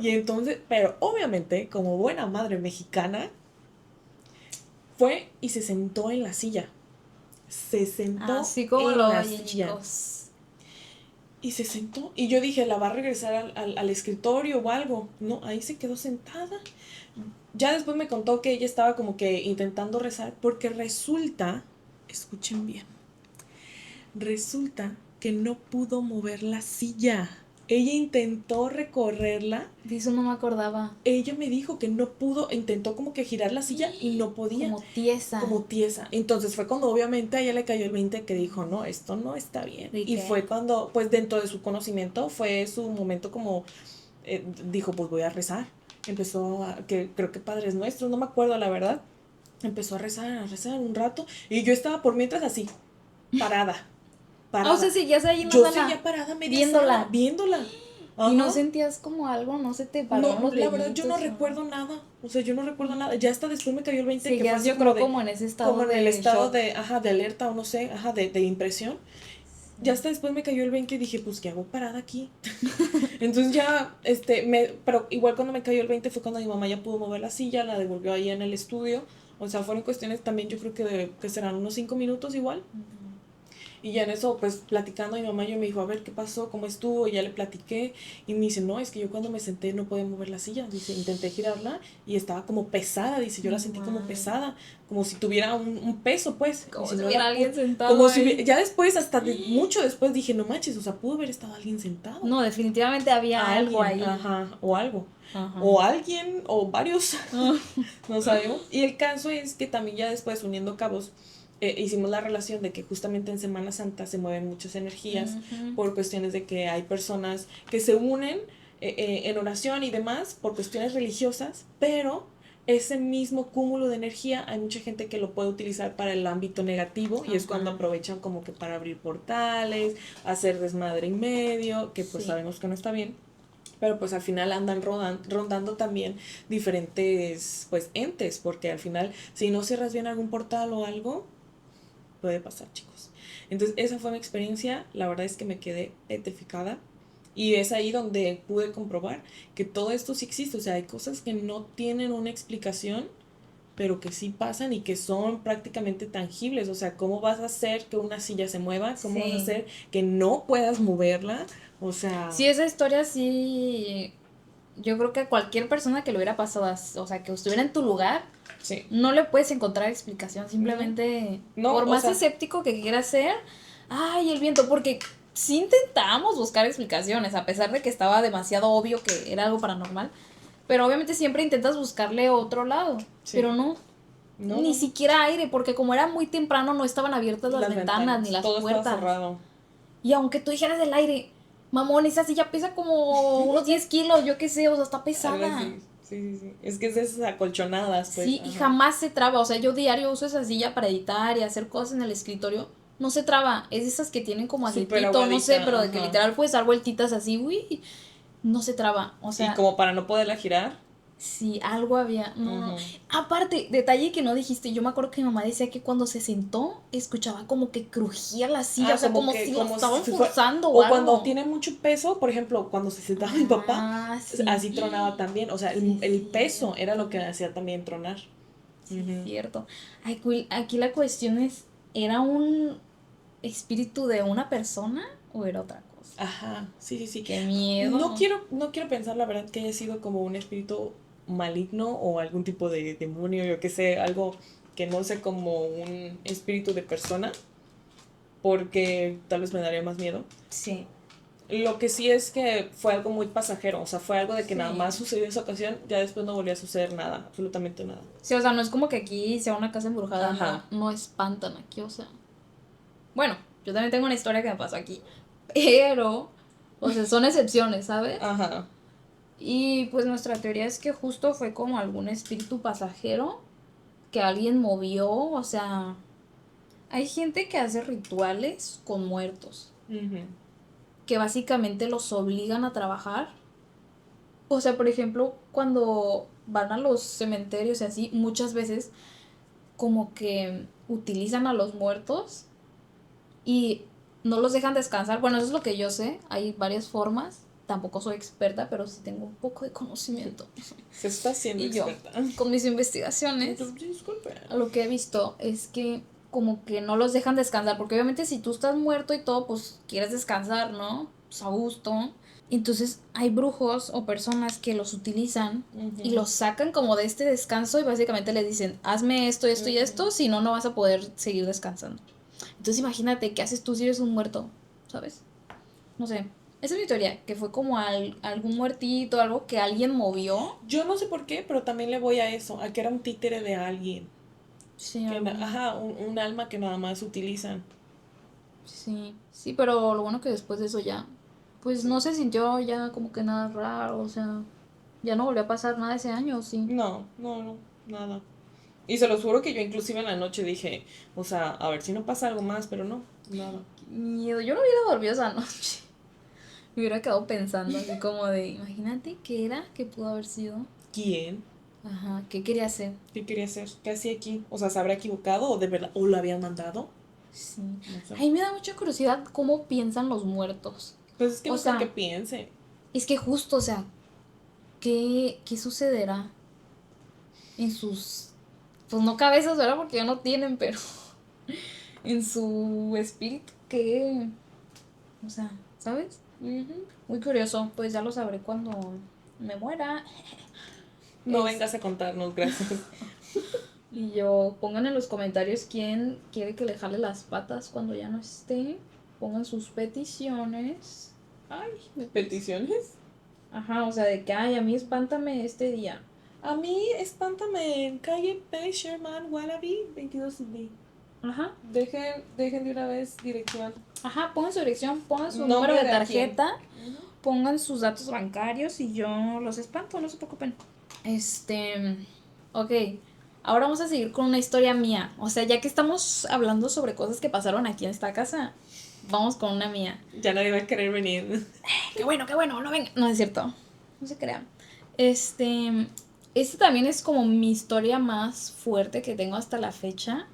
Y entonces, pero obviamente, como buena madre mexicana, fue y se sentó en la silla. Se sentó así como en lo la oyen, silla. chicos. Y se sentó. Y yo dije, ¿la va a regresar al escritorio o algo? No, ahí se quedó sentada. Ya después me contó que ella estaba como que intentando rezar, porque resulta, escuchen bien, resulta que no pudo mover la silla. Ella intentó recorrerla. De eso no me acordaba. Ella me dijo que no pudo, intentó como que girar la silla y no podía. Como tiesa. Entonces fue cuando obviamente a ella le cayó el 20 que dijo, no, esto no está bien. Y fue cuando, pues dentro de su conocimiento, fue su momento como, dijo, pues voy a rezar. Empezó que creo que Padres Nuestros, no me acuerdo la verdad. Empezó a rezar un rato. Y yo estaba por mientras así, parada. O sea, seguías ahí en la sala. Yo seguía parada viéndola. ¿Y no sentías como algo? ¿No se te paró los la verdad yo no recuerdo nada. O sea, yo no recuerdo nada. Ya hasta después me cayó el 20 que fue yo creo como en ese estado como en el estado de alerta o no sé, de impresión. Ya hasta después me cayó el 20 y dije, pues, ¿qué hago parada aquí? Entonces ya, pero igual cuando me cayó el 20 fue cuando mi mamá ya pudo mover la silla, la devolvió ahí en el estudio. O sea, fueron cuestiones también, yo creo que serán unos 5 minutos igual. Y ya en eso, pues platicando, mi mamá yo me dijo, a ver, ¿qué pasó? ¿Cómo estuvo? Y ya le platiqué. Y me dice, no, es que yo cuando me senté no podía mover la silla. Dice, intenté girarla y estaba como pesada. Dice, yo la sentí como pesada, como si tuviera un peso, pues. Como Dice, si no hubiera la alguien pude. sentado Como si ahí. ya después, hasta mucho después, dije, no manches, o sea, pudo haber estado alguien sentado. No, definitivamente había A algo alguien, ahí. ajá, o algo. Ajá. O alguien, o varios, no sabemos. Y el caso es que también ya después, uniendo cabos, hicimos la relación de que justamente en Semana Santa se mueven muchas energías por cuestiones de que hay personas que se unen en oración y demás por cuestiones religiosas, pero ese mismo cúmulo de energía hay mucha gente que lo puede utilizar para el ámbito negativo y es cuando aprovechan como que para abrir portales, hacer desmadre en medio, que pues Sí. sabemos que no está bien. Pero pues al final andan rondando también diferentes pues entes, porque al final si no cierras bien algún portal o algo, puede pasar, chicos. Entonces esa fue mi experiencia, la verdad es que me quedé petrificada y es ahí donde pude comprobar que todo esto sí existe, o sea, hay cosas que no tienen una explicación, pero que sí pasan y que son prácticamente tangibles, o sea, ¿cómo vas a hacer que una silla se mueva? ¿Cómo vas a Sí. hacer que no puedas moverla? O sea... Sí, esa historia sí. Yo creo que a cualquier persona que lo hubiera pasado, o sea, que estuviera en tu lugar, Sí. no le puedes encontrar explicación. No, Simplemente, no, por o más sea, escéptico que quieras ser, ay, el viento, porque sí intentamos buscar explicaciones, a pesar de que estaba demasiado obvio que era algo paranormal. Pero obviamente siempre intentas buscarle otro lado. sí. Pero no, No, ni no, no. siquiera aire, porque como era muy temprano, no estaban abiertas las ventanas ni las Todo estaba puertas. cerrado. Y aunque tú dijeras del aire, mamón, esa silla pesa como unos 10 kilos, yo qué sé, o sea, está Algo pesada. así. Sí, sí, sí. Es que es de esas acolchonadas, pues. Sí, y Ajá. jamás se traba. O sea, yo diario uso esa silla para editar y hacer cosas en el escritorio. No se traba. Es de esas que tienen como Súper aceitito, no sé, pero aguadita, de que ajá. literal puedes dar vueltitas así, uy, no se traba. O Y sea, como para no poderla girar. sí, algo había. No, no. Ujú. Aparte, detalle que no dijiste, yo me acuerdo que mi mamá decía que cuando se sentó, escuchaba como que crujía la silla, o Ah, sea, como si lo como estaban si fuera. forzando o O cuando algo. tiene mucho peso, por ejemplo, cuando se sentaba mi papá, Ah, así sí. tronaba también. O sea, Sí, es el peso era lo que cierto. hacía también tronar. Sí, es Ujú. cierto. Aquí la cuestión es, ¿era un espíritu de una persona o era otra cosa? Ajá, sí, sí, sí. ¡Qué miedo! No quiero pensar, la verdad, que haya sido como un espíritu maligno o algún tipo de demonio, yo qué sé, algo que no sea como un espíritu de persona, porque tal vez me daría más miedo. Sí, Lo que sí es que fue algo muy pasajero, o sea, fue algo de que nada sí. más sucedió esa ocasión, ya después no volvió a suceder nada, absolutamente nada. Sí, o sea, no es como que aquí sea una casa embrujada, no, Ajá, no espantan aquí, o sea. Bueno, yo también tengo una historia que me pasó aquí. Pero, o sea, son excepciones, ¿sabes? ajá. Y pues nuestra teoría es que justo fue como algún espíritu pasajero que alguien movió, o sea, hay gente que hace rituales con muertos, Ujú, que básicamente los obligan a trabajar. O sea, por ejemplo, cuando van a los cementerios y así, muchas veces como que utilizan a los muertos y no los dejan descansar. Bueno, eso es lo que yo sé, hay varias formas. Tampoco soy experta, pero sí tengo un poco de conocimiento. se está haciendo Y yo, experta. con mis investigaciones, Disculpe. lo que he visto es que como que no los dejan descansar, porque obviamente si tú estás muerto y todo, pues quieres descansar, ¿no? Pues a gusto. Entonces hay brujos o personas que los utilizan y Ujú, los sacan como de este descanso y básicamente les dicen, hazme esto, esto y ujú. esto, si no, no vas a poder seguir descansando. Entonces imagínate, ¿qué haces tú si eres un muerto? ¿Sabes? No sé. Esa es mi teoría, que fue como algún muertito, algo que alguien movió. Yo no sé por qué, pero también le voy a eso, a que era un títere de alguien. Sí, Que, algún. ajá, un alma que nada más utilizan. Sí, sí, pero lo bueno que después de eso ya, pues Sí. no se sintió ya como que nada raro, o sea, ya no volvió a pasar nada ese año, sí. No, no, no, nada. Y se los juro que yo inclusive en la noche dije, o sea, a ver si no pasa algo más, pero no, nada. Qué miedo, yo no hubiera dormido esa noche. Me hubiera quedado pensando así como de, imagínate qué era, qué pudo haber sido. ¿Quién? Ajá, qué quería hacer. ¿Qué quería hacer? ¿Qué hacía aquí? O sea, ¿se habrá equivocado o de verdad? ¿O lo habían mandado? Sí. No sé. A mí me da mucha curiosidad cómo piensan los muertos. Pues es que O no sé qué sea, piense. es que justo, o sea, ¿qué sucederá en sus, pues no cabezas, ¿verdad? Porque ya no tienen, pero en su espíritu. qué. O sea, ¿sabes? Ujú. Muy curioso. Pues ya lo sabré cuando me muera. No Es- vengas a contarnos, gracias. Y yo, pongan en los comentarios quién quiere que le jale las patas cuando ya no esté. Pongan sus peticiones. Ay, me ¿Peticiones? Ajá, o sea, de que, ay, a mí espántame este día. A mí, espántame en calle P. Sherman Wallaby 22B. Ajá, Dejen de una vez dirección. ajá, pongan su dirección, pongan su número Nombre de de a quién. tarjeta, pongan sus datos bancarios y yo los espanto, no se preocupen. Ok, ahora vamos a seguir con una historia mía. O sea, ya que estamos hablando sobre cosas que pasaron aquí en esta casa, vamos con una mía. Ya nadie va a querer venir. Qué bueno, no venga. No es cierto, no se crean. Este también es como mi historia más fuerte que tengo hasta la fecha,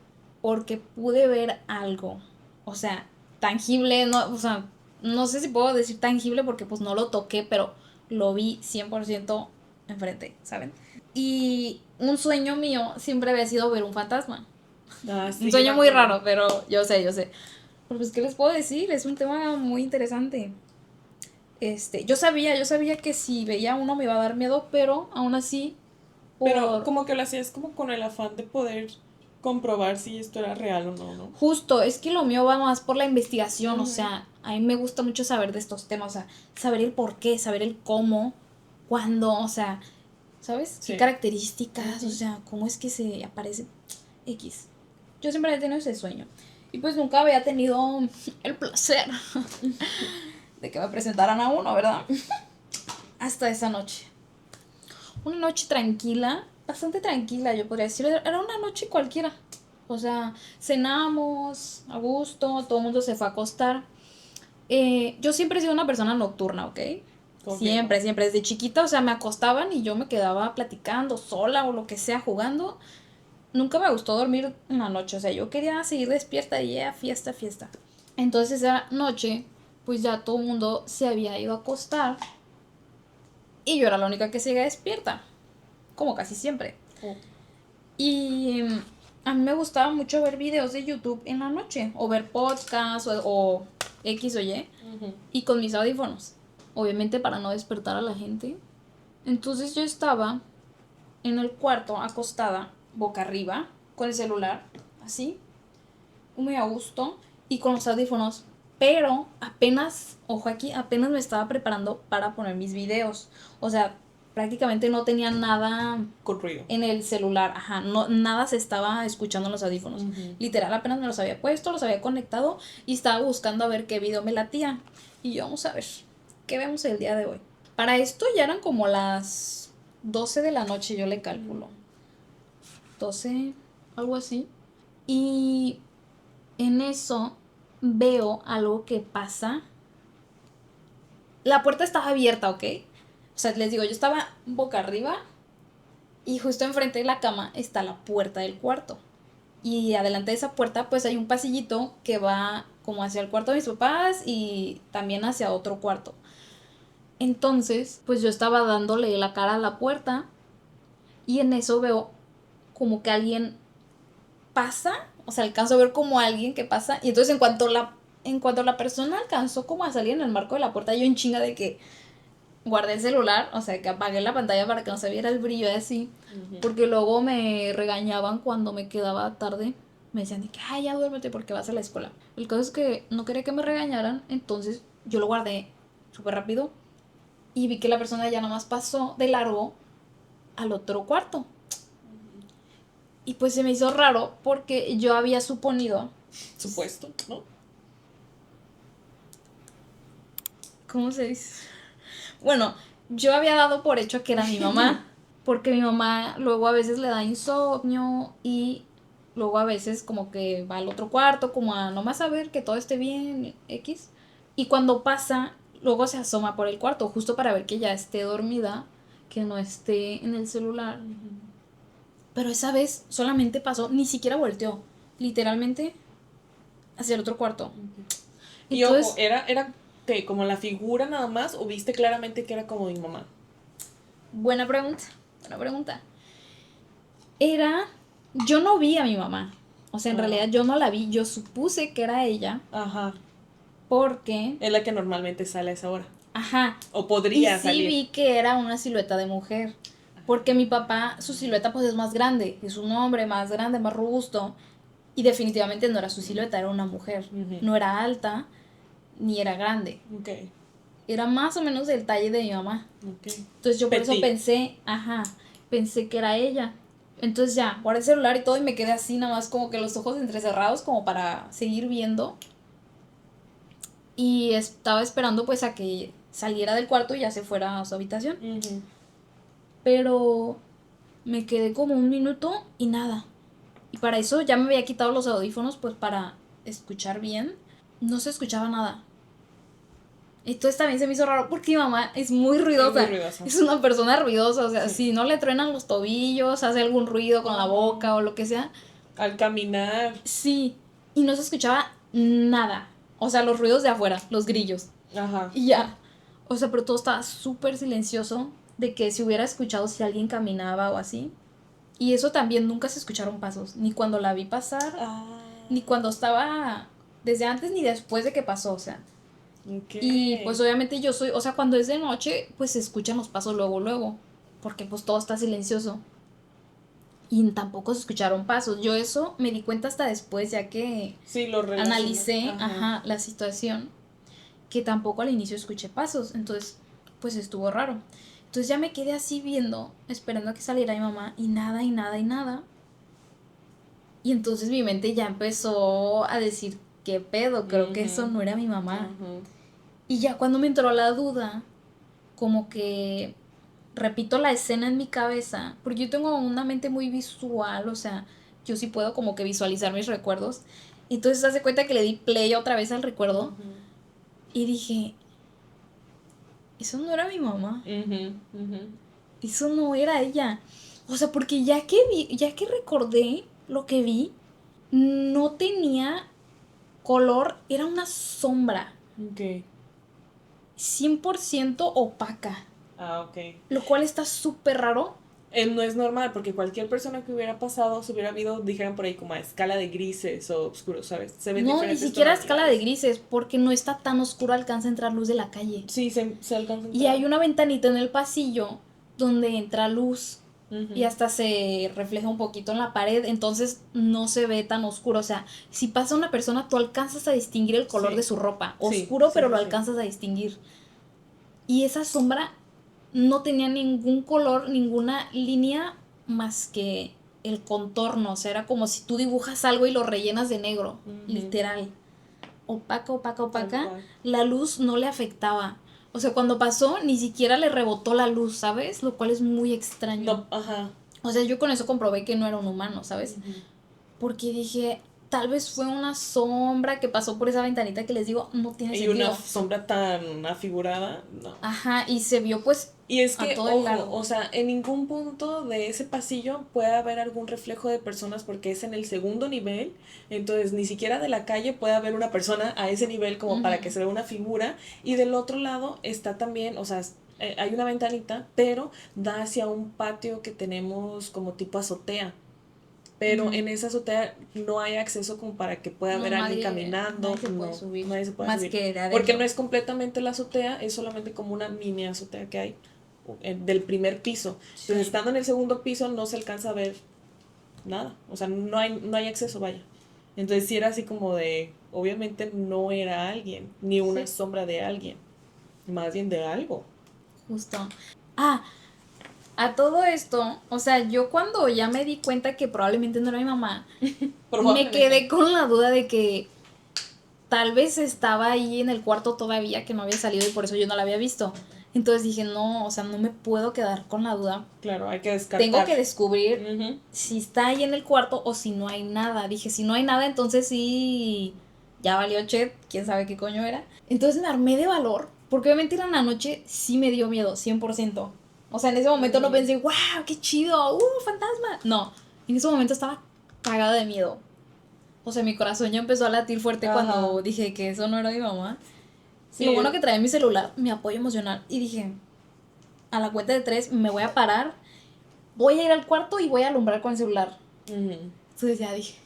porque pude ver algo, o sea, tangible, no, o sea, no sé si puedo decir tangible porque pues no lo toqué, pero lo vi 100% enfrente, ¿saben? Y un sueño mío siempre había sido ver un fantasma. Ah, Un sí, yo me sueño muy acuerdo. raro, pero yo sé. Pero pues, ¿qué les puedo decir? Es un tema muy interesante. Yo sabía que si veía uno me iba a dar miedo, pero aún así, Pero por como que lo hacías como con el afán de poder comprobar si esto era real o no, ¿no? justo, es que lo mío va más por la investigación, o Ujú. sea, a mí me gusta mucho saber de estos temas, o sea, saber el por qué, saber el cómo, cuándo, o sea, ¿sabes? ¿Qué Sí. características? O Ujú. sea, ¿cómo es que se aparece X? Yo siempre he tenido ese sueño. Y pues nunca había tenido el placer de que me presentaran a uno, ¿verdad? Hasta esa noche. Una noche tranquila, bastante tranquila, yo podría decir. Era una noche cualquiera. O sea, cenamos a gusto, todo el mundo se fue a acostar. Yo siempre he sido una persona nocturna, ¿ok? Confirmo. Siempre, siempre. Desde chiquita, o sea, me acostaban y yo me quedaba platicando sola o lo que sea, jugando. Nunca me gustó dormir en la noche, o sea, yo quería seguir despierta y ya, fiesta, fiesta. Entonces esa noche, pues ya todo el mundo se había ido a acostar y yo era la única que seguía despierta, como casi siempre. Oh. Y a mí me gustaba mucho ver videos de YouTube en la noche, o ver podcasts, o X o Y, Ujú. y con mis audífonos, obviamente para no despertar a la gente. Entonces yo estaba en el cuarto, acostada, boca arriba, con el celular, así, muy a gusto, y con los audífonos. Pero apenas, ojo aquí, apenas me estaba preparando para poner mis videos. O sea, prácticamente no tenía nada Con ruido. en el celular, ajá, no, nada se estaba escuchando en los audífonos. Ujú. Literal, apenas me los había puesto, los había conectado y estaba buscando a ver qué video me latía. Y yo, vamos a ver, ¿qué vemos el día de hoy? Para esto ya eran como las 12 de la noche, yo le calculo. 12, algo así. Y en eso veo algo que pasa. La puerta estaba abierta, ¿ok? O sea, les digo, yo estaba boca arriba y justo enfrente de la cama está la puerta del cuarto. Y adelante de esa puerta pues hay un pasillito que va como hacia el cuarto de mis papás y también hacia otro cuarto. Entonces pues yo estaba dándole la cara a la puerta y en eso veo como que alguien pasa, o sea, alcanzo a ver como alguien que pasa y entonces en cuanto la persona alcanzó como a salir en el marco de la puerta, yo en chinga de que guardé el celular, o sea, que apagué la pantalla para que no se viera el brillo así, Ujú. porque luego me regañaban cuando me quedaba tarde. Me decían de que, ay, ya duérmete porque vas a la escuela. El caso es que no quería que me regañaran, entonces yo lo guardé súper rápido y vi que la persona ya nada más pasó de largo al otro cuarto. Y pues se me hizo raro porque yo había suponido, Supuesto, ¿no? ¿cómo se dice? Bueno, yo había dado por hecho que era mi mamá, porque mi mamá luego a veces le da insomnio y luego a veces como que va al otro cuarto, como a nomás a ver que todo esté bien, X. Y cuando pasa, luego se asoma por el cuarto, justo para ver que ya esté dormida, que no esté en el celular. Pero esa vez solamente pasó, ni siquiera volteó, literalmente hacia el otro cuarto. Y ojo, Entonces, ¿era que como la figura nada más o viste claramente que era como mi mamá? buena pregunta, buena pregunta. Era, yo no vi a mi mamá, o sea, en Ah, realidad yo no la vi, yo supuse que era ella, ajá. porque... Es la que normalmente sale a esa hora. Ajá. O podría y sí salir. vi que era una silueta de mujer. Porque mi papá, su silueta pues es más grande. Es un hombre más grande, más robusto. Y definitivamente no era su silueta, era una mujer. Ujú. No era alta, ni era grande. Ok. Era más o menos del talle de mi mamá. Okay. Entonces yo por eso Petit. pensé que era ella. Entonces ya, guardé el celular y todo y me quedé así nada más como que los ojos entrecerrados como para seguir viendo. Y estaba esperando pues a que saliera del cuarto y ya se fuera a su habitación. Ujú. Pero me quedé como un minuto y nada. Y para eso ya me había quitado los audífonos pues para escuchar bien. No se escuchaba nada. Entonces también se me hizo raro porque mi mamá es muy ruidosa. Es muy ruidosa. Es una persona ruidosa. O sea, Sí. si no le truenan los tobillos, hace algún ruido con la boca o lo que sea. Al caminar. Sí. Y no se escuchaba nada. O sea, los ruidos de afuera, los grillos. Ajá. Y ya. O sea, pero todo estaba súper silencioso. De que si hubiera escuchado si alguien caminaba o así. Y eso también nunca se escucharon pasos. Ni cuando la vi pasar. Ni cuando estaba. Desde antes ni después de que pasó. O sea. Okay. Y pues obviamente yo soy, o sea, cuando es de noche, pues se escuchan los pasos luego, porque pues todo está silencioso. Y tampoco se escucharon pasos. Yo eso me di cuenta hasta después, ya que Sí, lo relaciono. analicé, la situación, que tampoco al inicio escuché pasos. Entonces, pues estuvo raro. Entonces ya me quedé así viendo, esperando a que saliera mi mamá, y nada, y nada, y nada. Y entonces mi mente ya empezó a decir, ¿qué pedo? Creo que eso no era mi mamá. Y ya cuando me entró la duda, como que repito la escena en mi cabeza, porque yo tengo una mente muy visual, o sea, yo sí puedo como que visualizar mis recuerdos. Entonces hace cuenta que le di play otra vez al recuerdo y dije, eso no era mi mamá, eso no era ella. O sea, porque ya que recordé lo que vi, no tenía color, era una sombra. Ok. 100% opaca. Ah, ok. Lo cual está súper raro. No es normal, porque cualquier persona que hubiera pasado se hubiera habido, dijeran por ahí, como a escala de grises o oscuros, ¿sabes? Se ven No, ni diferentes siquiera a escala de tonalidades. grises, porque no está tan oscuro, alcanza a entrar luz de la calle. Sí, se alcanza a Y entrar. hay una ventanita en el pasillo donde entra luz Ujú. y hasta se refleja un poquito en la pared, entonces no se ve tan oscuro. O sea, si pasa una persona, tú alcanzas a distinguir el color Sí. de su ropa. Sí, Oscuro, sí, pero sí, lo sí. alcanzas a distinguir. Y esa sombra no tenía ningún color, ninguna línea más que el contorno. O sea, era como si tú dibujas algo y lo rellenas de negro, literal. Opaca, opaca, Tal opaca. cual. La luz no le afectaba. O sea, cuando pasó, ni siquiera le rebotó la luz, ¿sabes? Lo cual es muy extraño. No, ajá. O sea, yo con eso comprobé que no era un humano, ¿sabes? Ujú. Porque dije, tal vez fue una sombra que pasó por esa ventanita que les digo, no tiene Y sentido. una sombra tan afigurada, no. Ajá, y se vio pues Y es a que, todo el ojo, largo. o sea, en ningún punto de ese pasillo puede haber algún reflejo de personas porque es en el segundo nivel, entonces ni siquiera de la calle puede haber una persona a ese nivel como para que se vea una figura, y del otro lado está también, o sea, hay una ventanita, pero da hacia un patio que tenemos como tipo azotea. Pero en esa azotea no hay acceso como para que pueda No, haber alguien nadie- caminando. nadie se puede No, subir, nadie se puede más subir. que de adentro. Porque no es completamente la azotea, es solamente como una mini azotea que hay del primer piso. Sí. Entonces, estando en el segundo piso no se alcanza a ver nada. O sea, no hay acceso, vaya. Entonces, sí era así como de, obviamente no era alguien, ni una Sí. sombra de alguien, más bien de algo. Justo. Ah, a todo esto, o sea, yo cuando ya me di cuenta que probablemente no era mi mamá, me Probablemente. quedé con la duda de que tal vez estaba ahí en el cuarto todavía, que no había salido y por eso yo no la había visto. Entonces dije, no, o sea, no me puedo quedar con la duda. Claro, hay que descartar. Tengo que descubrir Ujú. si está ahí en el cuarto o si no hay nada. Dije, si no hay nada, entonces sí, ya valió Chet, quién sabe qué coño era. Entonces me armé de valor, porque obviamente en la noche sí me dio miedo, 100%. O sea, en ese momento no pensé, wow, qué chido, fantasma. No, en ese momento estaba cagada de miedo. O sea, mi corazón ya empezó a latir fuerte Ajá. cuando dije que eso no era mi mamá. Sí. Lo bueno que traía mi celular, mi apoyo emocional. Y dije, a la cuenta de 3 me voy a parar, voy a ir al cuarto y voy a alumbrar con el celular. Ujú. Entonces ya dije,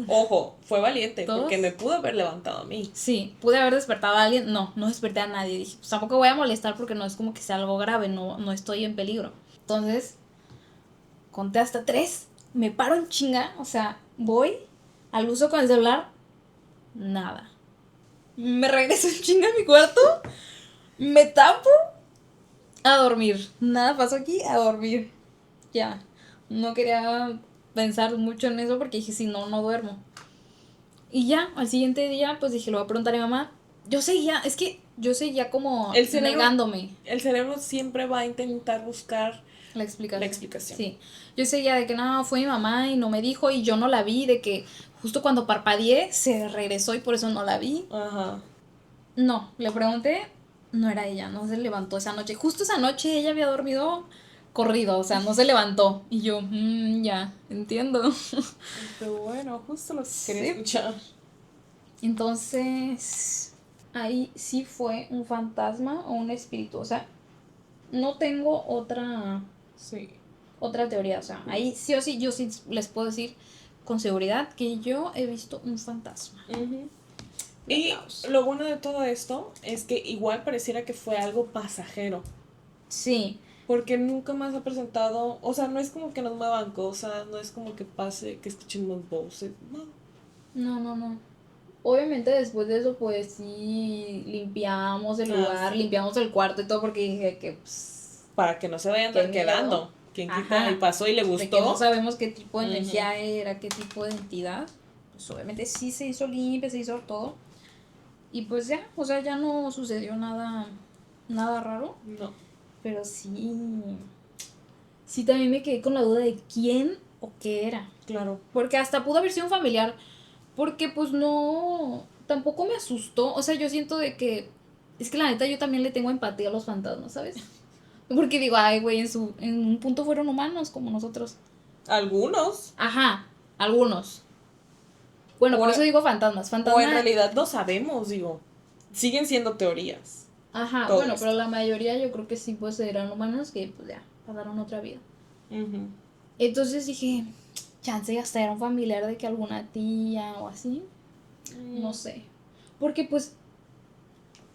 Ojo, fue valiente, ¿Todos? porque me pudo haber levantado a mí. Sí, pude haber despertado a alguien. No, no desperté a nadie. Dije, pues tampoco voy a molestar porque no es como que sea algo grave, no estoy en peligro. Entonces, conté hasta 3, me paro en chinga, o sea, voy al uso con el celular, nada. Me regreso en chinga a mi cuarto, me tapo, a dormir. Nada pasó aquí, a dormir. Ya, no quería pensar mucho en eso porque dije, si no, no duermo. Y ya, al siguiente día, pues dije, lo voy a preguntar a mi mamá. Yo seguía como negándome. El cerebro siempre va a intentar buscar La explicación. la explicación. Sí. Yo seguía de que no, fue mi mamá y no me dijo y yo no la vi, de que justo cuando parpadeé se regresó y por eso no la vi. Ajá. No, le pregunté, no era ella, no se levantó esa noche. Justo esa noche ella había dormido corrido, o sea, no se levantó. Y yo, ya, entiendo. Pero bueno, justo lo que quería Sí. escuchar. Entonces, ahí sí fue un fantasma o un espíritu, o sea, no tengo Sí. otra teoría, o sea, ahí sí o sí, yo sí les puedo decir con seguridad que yo he visto un fantasma. Uh-huh. Y lo bueno de todo esto es que igual pareciera que fue algo pasajero. Sí. Porque nunca más ha presentado, o sea, no es como que nos muevan cosas, no es como que pase, que escuchemos voces, no. No. Obviamente después de eso, pues sí, limpiamos el lugar, Sí. limpiamos el cuarto y todo porque dije que pues... Para que no se vayan a andar quedando. Quien quita y pasó y le gustó. De que no sabemos qué tipo de energía era, qué tipo de entidad. Pues obviamente sí se hizo limpia, se hizo todo. Y pues ya, o sea, ya no sucedió nada raro. No. Pero sí también me quedé con la duda de quién o qué era. Claro. Porque hasta pudo haber sido un familiar. Porque pues no, tampoco me asustó. O sea, yo siento de que, es que la neta yo también le tengo empatía a los fantasmas, ¿sabes? Porque digo, ay, güey, en un punto fueron humanos como nosotros. Algunos. Ajá, algunos. Bueno, por eso digo fantasmas. O en realidad no sabemos, digo. Siguen siendo teorías. Ajá, todo bueno, esto. pero la mayoría yo creo que sí, pues eran humanos que pues ya pasaron otra vida. Uh-huh. Entonces dije, chance hasta era un familiar de que alguna tía o así. No sé. Porque pues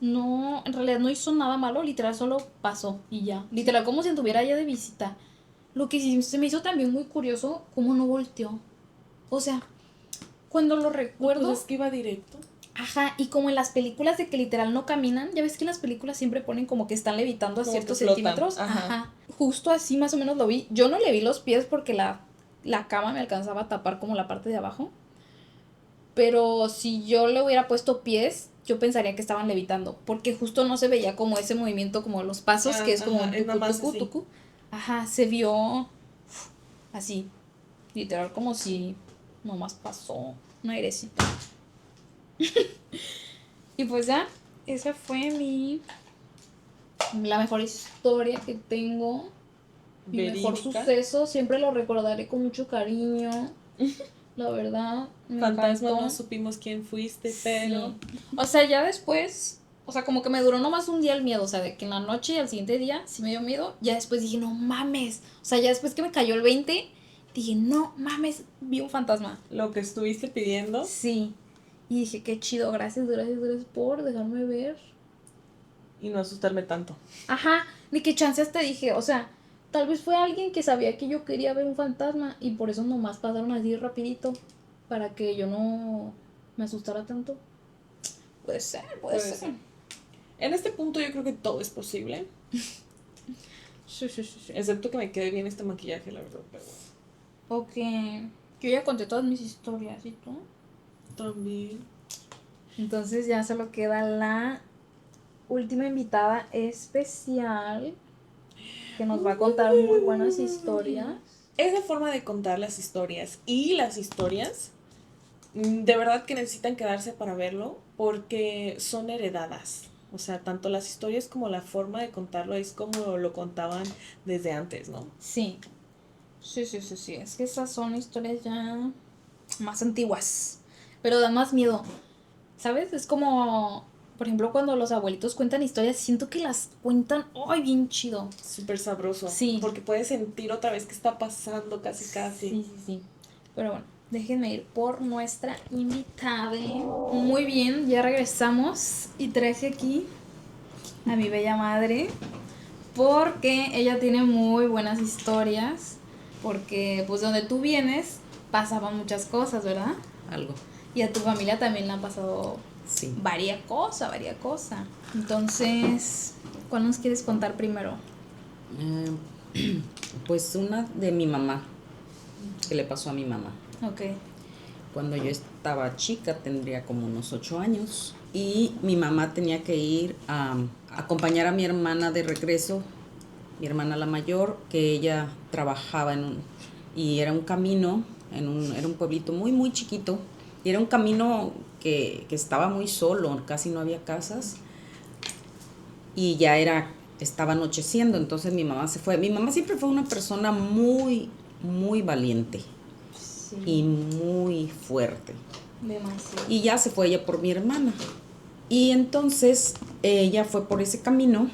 no, en realidad no hizo nada malo, literal solo pasó y ya. Literal como si estuviera allá de visita. Lo que sí se me hizo también muy curioso, cómo no volteó. O sea, cuando lo recuerdo... Pues es que iba directo. Ajá, y como en las películas de que literal no caminan, ya ves que en las películas siempre ponen como que están levitando a Como ciertos que flotan. centímetros. Ajá. Justo así más o menos lo vi. Yo no le vi los pies porque la cama me alcanzaba a tapar como la parte de abajo. Pero si yo le hubiera puesto pies, yo pensaría que estaban levitando. Porque justo no se veía como ese movimiento, como los pasos, que es como un tucu. Ajá, se vio así. Literal, como si nomás pasó un airecito. Y pues ya, esa fue la mejor historia que tengo. Mi mejor suceso. Siempre lo recordaré con mucho cariño. La verdad, Fantasma, no supimos quién fuiste, pero... Sí. O sea, ya después, o sea, como que me duró nomás un día el miedo, o sea, de que en la noche y al siguiente día sí me dio miedo. Ya después dije, no mames. O sea, ya después que me cayó el 20, dije, no mames, vi un fantasma. Lo que estuviste pidiendo. Sí. Y dije, qué chido, gracias por dejarme ver. Y no asustarme tanto. Ajá, de que chance hasta dije, o sea, tal vez fue alguien que sabía que yo quería ver un fantasma y por eso nomás pasaron así rapidito para que yo no me asustara tanto. Puede ser. En este punto yo creo que todo es posible. Sí. Excepto que me quede bien este maquillaje, la verdad, pero bueno. Ok. Yo ya conté todas mis historias, ¿y tú? También. Entonces ya solo queda la última invitada especial que nos va a contar muy buenas historias. Esa forma de contar las historias y las historias de verdad que necesitan quedarse para verlo porque son heredadas. O sea, tanto las historias como la forma de contarlo es como lo contaban desde antes, ¿no? Sí. Es que esas son historias ya más antiguas, pero dan más miedo, ¿sabes? Es como, por ejemplo, cuando los abuelitos cuentan historias, siento que las cuentan, ¡ay, bien chido! Súper sabroso. Sí. Porque puedes sentir otra vez qué está pasando casi. Sí. Pero bueno, Déjenme ir por nuestra invitada. Muy bien, ya regresamos y traje aquí a mi bella madre porque ella tiene muy buenas historias, porque pues donde tú vienes pasaban muchas cosas, ¿verdad? Algo. Y a tu familia también le han pasado Sí. varias cosas. Entonces, ¿cuál nos quieres contar primero? Pues una de mi mamá, que le pasó a mi mamá. Ok. Cuando yo estaba chica, tendría como unos 8 años, y mi mamá tenía que ir a acompañar a mi hermana de regreso, mi hermana la mayor, que ella trabajaba y era un camino, era un pueblito muy, muy chiquito, y era un camino que estaba muy solo, casi no había casas, y ya estaba anocheciendo, entonces mi mamá se fue. Mi mamá siempre fue una persona muy, muy valiente. Sí. Y muy fuerte. Demasiado. Y ya se fue ella por mi hermana. Y entonces ella fue por ese camino,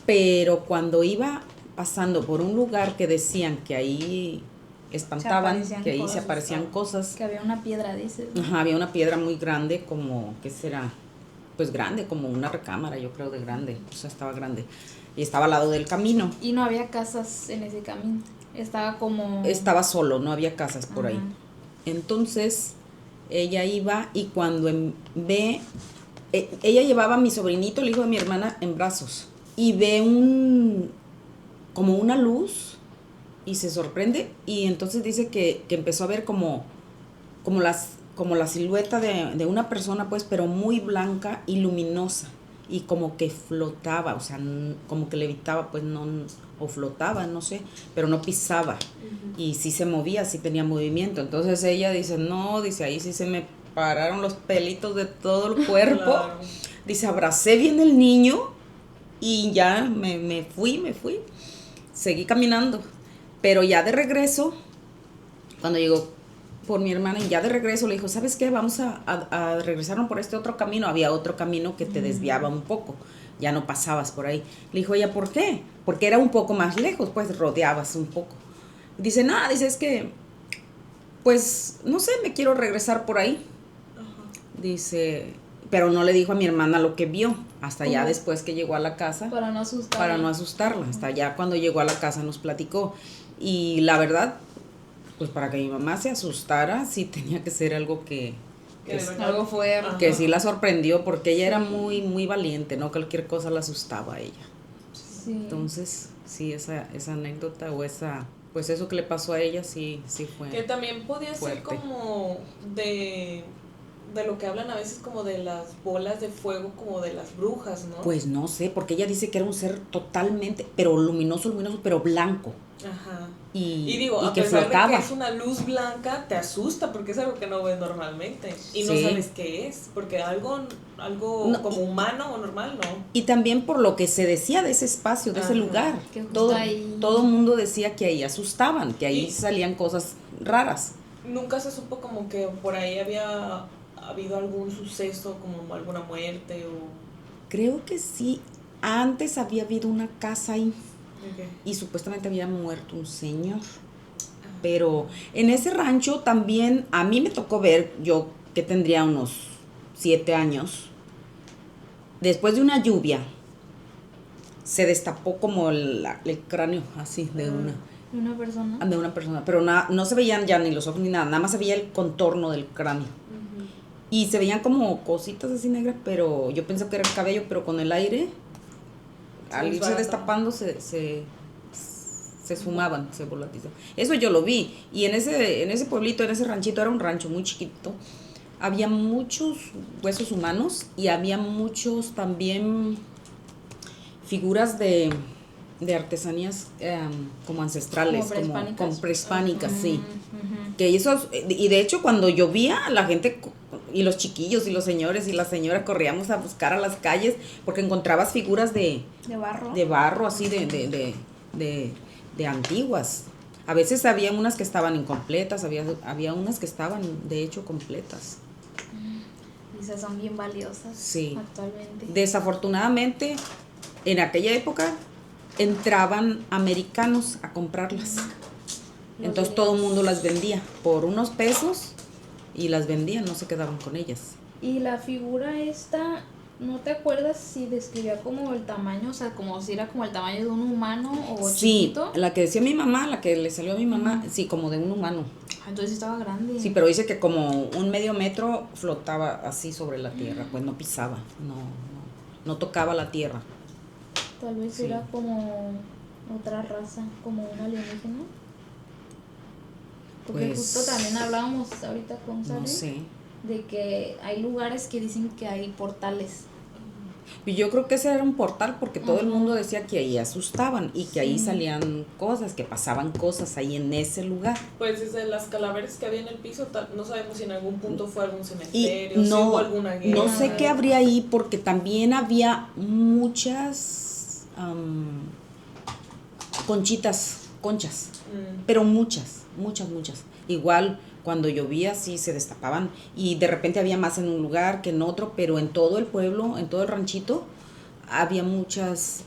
pero cuando iba pasando por un lugar que decían que ahí espantaban, que ahí se aparecían cosas. Que había una piedra, dices, ¿no? Ajá, había una piedra muy grande, como, ¿qué será? Pues grande, como una recámara, yo creo, de grande. O sea, estaba grande. Y estaba al lado del camino. Y no había casas en ese camino. Estaba solo, no había casas por ahí. Entonces, ella iba y cuando ella llevaba a mi sobrinito, el hijo de mi hermana, en brazos. Y ve como una luz y se sorprende. Y entonces dice que empezó a ver como la silueta de una persona, pues, pero muy blanca y luminosa. Y como que flotaba, o sea, como que levitaba, pues, no, o flotaba, no sé, pero no pisaba. Uh-huh. Y sí se movía, sí tenía movimiento. Entonces ella dice, no, dice, ahí sí se me pararon los pelitos de todo el cuerpo. Claro. Dice, abracé bien el niño y ya me fui. Seguí caminando. Pero ya de regreso, cuando llegó por mi hermana, y ya de regreso le dijo, ¿sabes qué? Vamos a regresarnos por este otro camino. Había otro camino que te desviaba un poco, ya no pasabas por ahí. Le dijo ella, ¿por qué? Porque era un poco más lejos, pues rodeabas un poco. Dice, nada, dice, es que, pues, no sé, me quiero regresar por ahí. Uh-huh. Dice, pero no le dijo a mi hermana lo que vio, hasta ya después que llegó a la casa. Para no asustarla. Uh-huh. Hasta ya cuando llegó a la casa nos platicó. Y la verdad, pues para que mi mamá se asustara, sí tenía que ser algo algo fuerte. Que sí la sorprendió, porque ella era muy, muy valiente, no cualquier cosa la asustaba a ella. Sí. Entonces, sí, esa anécdota o pues eso que le pasó a ella sí fue. Que también podía fuerte. Ser como de lo que hablan a veces como de las bolas de fuego, como de las brujas, ¿no? Pues no sé, porque ella dice que era un ser totalmente, pero luminoso, pero blanco. Ajá. Y digo, y a que pesar flotaba. de que es una luz blanca, te asusta porque es algo que no ves normalmente. Y no sabes qué es, porque algo no, como humano o normal, ¿no? Y también por lo que se decía de ese espacio, de ese lugar. Que todo el mundo decía que ahí asustaban, que ahí salían cosas raras. Nunca se supo como que por ahí había habido algún suceso, como alguna muerte o... Creo que sí. Antes había habido una casa ahí. Okay. Y supuestamente había muerto un señor. Pero en ese rancho también a mí me tocó ver, yo que tendría unos 7 años, después de una lluvia, se destapó como el cráneo así de una persona. De una persona, pero no se veían ya ni los ojos ni nada se veía el contorno del cráneo. Uh-huh. Y se veían como cositas así negras, pero yo pensé que era el cabello, pero con el aire, al irse destapando, se esfumaban, se volatilizaban. Eso yo lo vi. Y en ese pueblito, en ese ranchito, era un rancho muy chiquito, había muchos huesos humanos y había muchos también figuras de artesanías como ancestrales, como prehispánicas, uh-huh. Sí. Uh-huh. Que esos, y de hecho cuando llovía, la gente y los chiquillos y los señores y las señoras corríamos a buscar a las calles porque encontrabas figuras de barro así de antiguas. A veces había unas que estaban incompletas, había unas que estaban de hecho completas. Y esas son bien valiosas. Sí. Actualmente. Desafortunadamente, en aquella época entraban americanos a comprarlas. Entonces todo el mundo las vendía por unos pesos y las vendían, no se quedaban con ellas. Y la figura esta, ¿no te acuerdas si describía como el tamaño? O sea, como si era como el tamaño de un humano o Sí, chiquito. la que decía mi mamá, la que le salió a mi mamá, sí, como de un humano. Entonces estaba grande. Sí, pero dice que como un medio metro flotaba así sobre la tierra, pues no pisaba, no tocaba la tierra. Tal vez Sí. era como otra raza, como un alienígena. Porque Pues, justo también hablábamos ahorita con Sally No sé. de que hay lugares que dicen que hay portales. Y yo creo que ese era un portal porque todo el Ajá. mundo decía que ahí asustaban y que ahí Sí. salían cosas, que pasaban cosas ahí en ese lugar. Pues desde las calaveras que había en el piso, no sabemos si en algún punto fue algún Y cementerio, si hubo alguna guerra. no sé qué habría ahí porque también había muchas conchas, pero muchas. Igual cuando llovía sí se destapaban y de repente había más en un lugar que en otro, pero en todo el pueblo, en todo el ranchito, había muchas,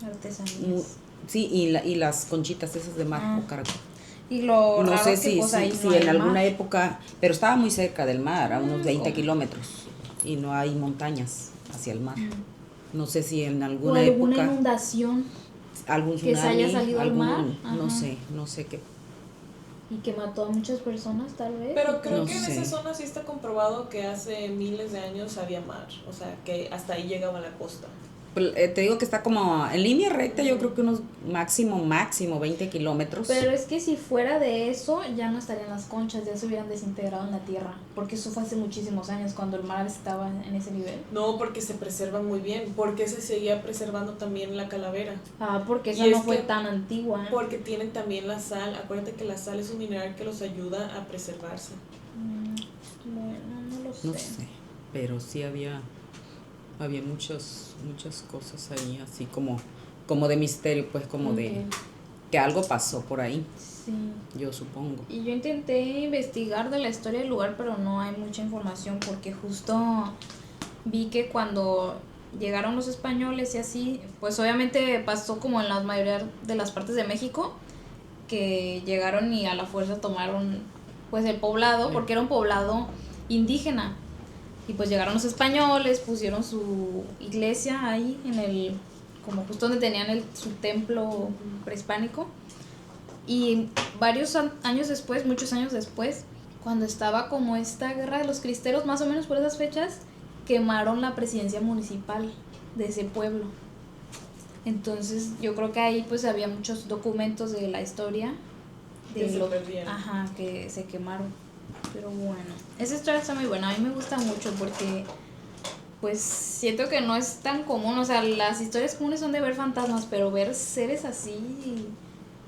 Artesanías. sí, y las conchitas esas de mar o caracol. Y lo No raro sé es que si, pues ahí si no hay en alguna mar. época, pero estaba muy cerca del mar, a unos 20 ¿cómo? kilómetros, y no hay montañas hacia el mar. No sé si en O alguna alguna época, inundación algún que se haya tsunami, salido al mar. no Ajá. sé qué. Y que mató a muchas personas tal vez. Pero creo No que en sé. esa zona sí está comprobado que hace miles de años había mar, o sea, que hasta ahí llegaba la costa. Pues, te digo que está como en línea recta, yo creo que unos máximo 20 kilómetros. Pero es que si fuera de eso, ya no estarían las conchas, ya se hubieran desintegrado en la tierra. Porque eso fue hace muchísimos años, cuando el mar estaba en ese nivel. No, porque se preservan muy bien, porque se seguía preservando también la calavera. Porque Y esa es no fue que- tan antigua. Porque tienen también la sal, acuérdate que la sal es un mineral que los ayuda a preservarse. Bueno, no lo sé. No sé, pero sí había muchas cosas ahí, así como de misterio, pues como de que algo pasó por ahí, Sí. yo supongo. Y yo intenté investigar de la historia del lugar, pero no hay mucha información porque justo vi que cuando llegaron los españoles y así, pues obviamente pasó como en la mayoría de las partes de México, que llegaron y a la fuerza tomaron pues el poblado, porque era un poblado indígena. Y pues llegaron los españoles, pusieron su iglesia ahí en el, como justo donde tenían su templo prehispánico. Y muchos años después, cuando estaba como esta guerra de los cristeros, más o menos por esas fechas, quemaron la presidencia municipal de ese pueblo. Entonces yo creo que ahí pues había muchos documentos de la historia de Que se perdieron. que se quemaron. Pero bueno, esa historia está muy buena, a mí me gusta mucho porque pues siento que no es tan común, o sea, las historias comunes son de ver fantasmas, pero ver seres así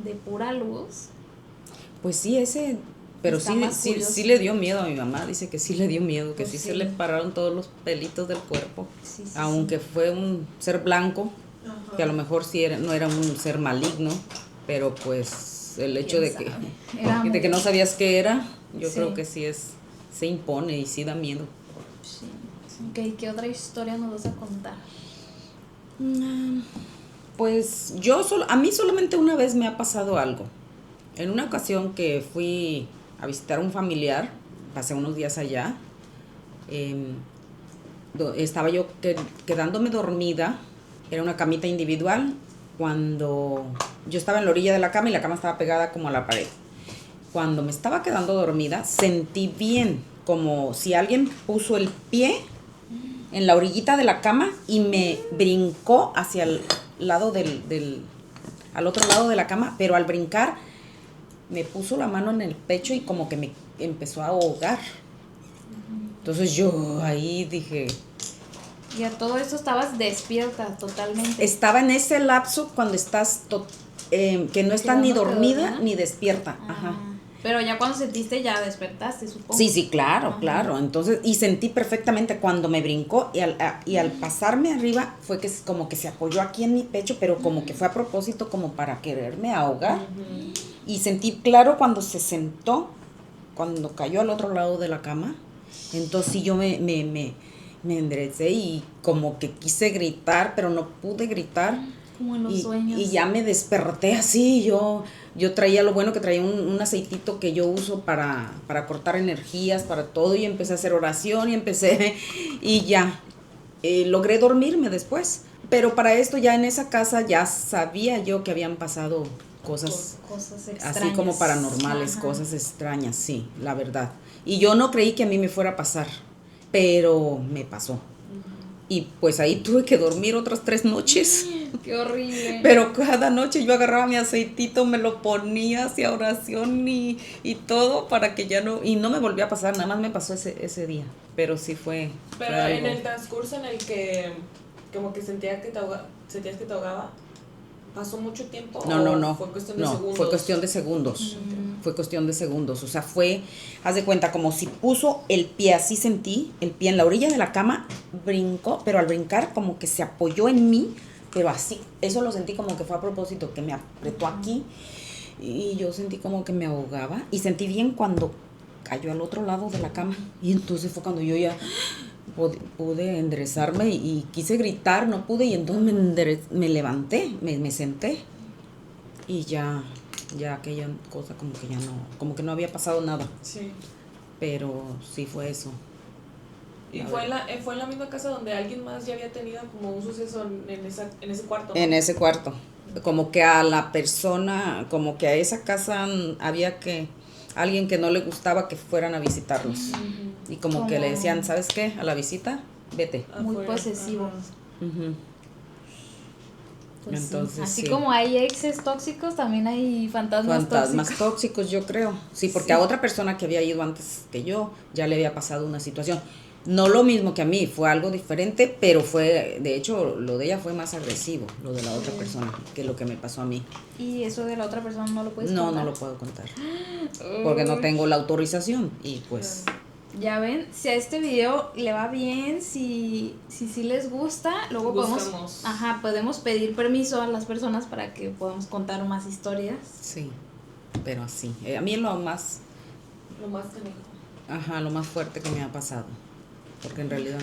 de pura luz. Pues sí, pero Está sí, más sí, curioso. sí le dio miedo a mi mamá, dice que sí le dio miedo, que Pues sí sí. se le pararon todos los pelitos del cuerpo, Sí, sí, aunque fue un ser blanco, Ajá. que a lo mejor sí no era un ser maligno, pero pues el hecho de ¿Quién que, sabe? Era de que no muy- sabías qué era, yo Sí. creo que sí se impone y sí da miedo. Sí. Ok, ¿qué otra historia nos vas a contar? Pues a mí solamente una vez me ha pasado algo. En una ocasión que fui a visitar a un familiar, pasé unos días allá, estaba yo quedándome dormida, era una camita individual, cuando yo estaba en la orilla de la cama y la cama estaba pegada como a la pared. Cuando me estaba quedando dormida, sentí bien, como si alguien puso el pie en la orillita de la cama y me brincó hacia el lado al otro lado de la cama, pero al brincar me puso la mano en el pecho y como que me empezó a ahogar. Entonces yo ahí dije, Y a todo esto estabas despierta totalmente. estaba en ese lapso cuando estás que no estás ni ¿Quedándote dormida dormida? ni despierta. Ajá. Pero ya cuando sentiste ya despertaste, supongo. Sí, claro, Ajá. claro. Entonces, y sentí perfectamente cuando me brincó y al pasarme arriba fue que como que se apoyó aquí en mi pecho, pero como que fue a propósito como para quererme ahogar. Y sentí claro cuando se sentó, cuando cayó al otro lado de la cama. Entonces sí yo me enderecé y como que quise gritar, pero no pude gritar. Como en los sueños. Y ya me desperté así, yo traía lo bueno que traía un aceitito que yo uso para cortar energías, para todo, y empecé a hacer oración y ya, logré dormirme después. Pero para esto ya en esa casa ya sabía yo que habían pasado cosas extrañas. Así como paranormales, Ajá. cosas extrañas, sí, la verdad. Y yo no creí que a mí me fuera a pasar, pero me pasó. Y pues ahí tuve que dormir otras 3 noches. Qué horrible. Pero cada noche yo agarraba mi aceitito, me lo ponía, hacía oración y todo para que ya no... Y no me volvió a pasar, nada más me pasó ese día. Pero sí fue... Pero fue en algo. el transcurso en el que como que sentías que te ahogaba, ¿pasó mucho tiempo? No. Fue cuestión de No, segundos. fue cuestión de segundos. Fue cuestión de segundos. O sea, haz de cuenta, como si puso el pie, así sentí, el pie en la orilla de la cama, brincó, pero al brincar como que se apoyó en mí, pero así, eso lo sentí como que fue a propósito, que me apretó aquí, y yo sentí como que me ahogaba, y sentí bien cuando cayó al otro lado de la cama, y entonces fue cuando yo ya pude enderezarme y quise gritar, no pude, y entonces me levanté, me senté, y ya aquella cosa como que ya no, como que no había pasado nada. Sí. Pero sí fue eso. ¿Y fue en la misma casa donde alguien más ya había tenido como un suceso en ese cuarto? ¿No? En ese cuarto. Como que a la persona, como que a esa casa había alguien que no le gustaba que fueran a visitarlos. Y como que le decían, ¿sabes qué? A la visita, vete. Muy Afuera. posesivos. Ujú. Pues Entonces, sí. Así sí. como hay exes tóxicos, también hay fantasmas tóxicos, yo creo. Sí, porque a otra persona que había ido antes que yo ya le había pasado una situación. No lo mismo que a mí, fue algo diferente, pero fue, de hecho, lo de ella fue más agresivo, lo de la otra persona, que lo que me pasó a mí. ¿Y eso de la otra persona no lo puedes No, contar? no lo puedo contar. Porque no tengo la autorización y pues... Ya ven, si a este video le va bien, si les gusta, luego podemos pedir permiso a las personas para que podamos contar más historias. Sí, pero así. A mí es lo más canijo. lo más fuerte que me ha pasado. Porque en realidad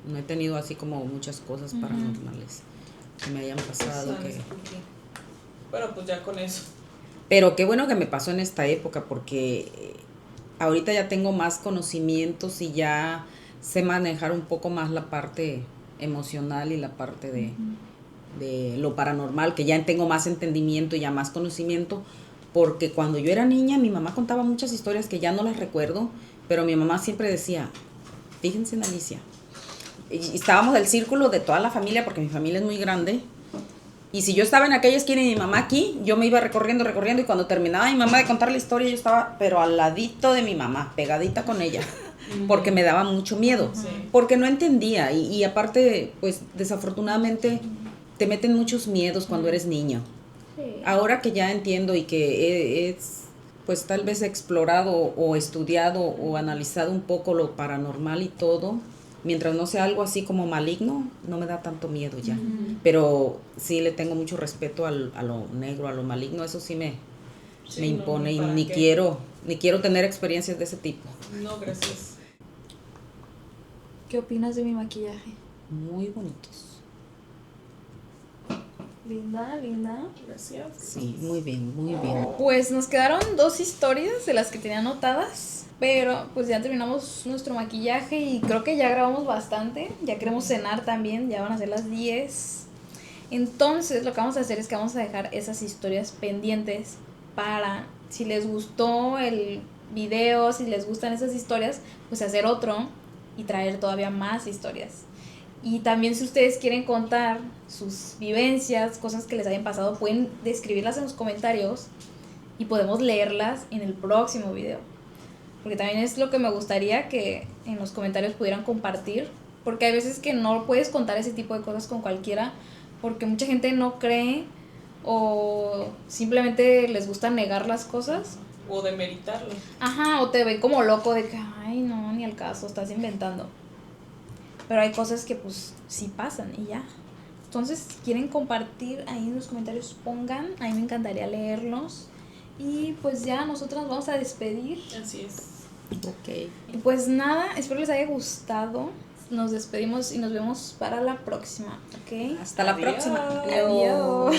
no he tenido así como muchas cosas paranormales que me hayan pasado. Pero pues ya con eso. Pero qué bueno que me pasó en esta época porque ahorita ya tengo más conocimientos y ya sé manejar un poco más la parte emocional y la parte de lo paranormal, que ya tengo más entendimiento y ya más conocimiento, porque cuando yo era niña mi mamá contaba muchas historias que ya no las recuerdo, pero mi mamá siempre decía, fíjense en Alicia, y estábamos del círculo de toda la familia, porque mi familia es muy grande, y si yo estaba en aquella esquina y mi mamá aquí, yo me iba recorriendo, y cuando terminaba mi mamá de contar la historia, yo estaba, pero al ladito de mi mamá, pegadita con ella, porque me daba mucho miedo, porque no entendía, y aparte, pues, desafortunadamente, te meten muchos miedos cuando eres niño. Sí. Ahora que ya entiendo y que es, pues, tal vez explorado o estudiado o analizado un poco lo paranormal y todo, mientras no sea algo así como maligno, no me da tanto miedo ya. Pero sí le tengo mucho respeto a lo negro, a lo maligno, eso sí me impone, y ni quiero tener experiencias de ese tipo. No, gracias. ¿Qué opinas de mi maquillaje? Muy bonitos. Linda. Gracias. Sí, muy bien, muy bien. Pues nos quedaron 2 historias de las que tenía anotadas. Pero pues ya terminamos nuestro maquillaje y creo que ya grabamos bastante. Ya queremos cenar también, ya van a ser las 10. Entonces lo que vamos a hacer es que vamos a dejar esas historias pendientes para, si les gustó el video, si les gustan esas historias, pues hacer otro y traer todavía más historias. Y también si ustedes quieren contar sus vivencias, cosas que les hayan pasado, pueden describirlas en los comentarios y podemos leerlas en el próximo video. Porque también es lo que me gustaría que en los comentarios pudieran compartir, porque hay veces que no puedes contar ese tipo de cosas con cualquiera, porque mucha gente no cree o simplemente les gusta negar las cosas. O demeritarlo. Ajá, o te ven como loco de que, ay no, ni al caso, estás inventando. Pero hay cosas que pues sí pasan y ya. Entonces, si quieren compartir ahí en los comentarios, pongan, a mí me encantaría leerlos. Y pues ya nosotros nos vamos a despedir. Así es. Ok. Y pues nada, espero les haya gustado. nos despedimos y nos vemos para la próxima, ¿ok? Hasta la próxima. Adiós.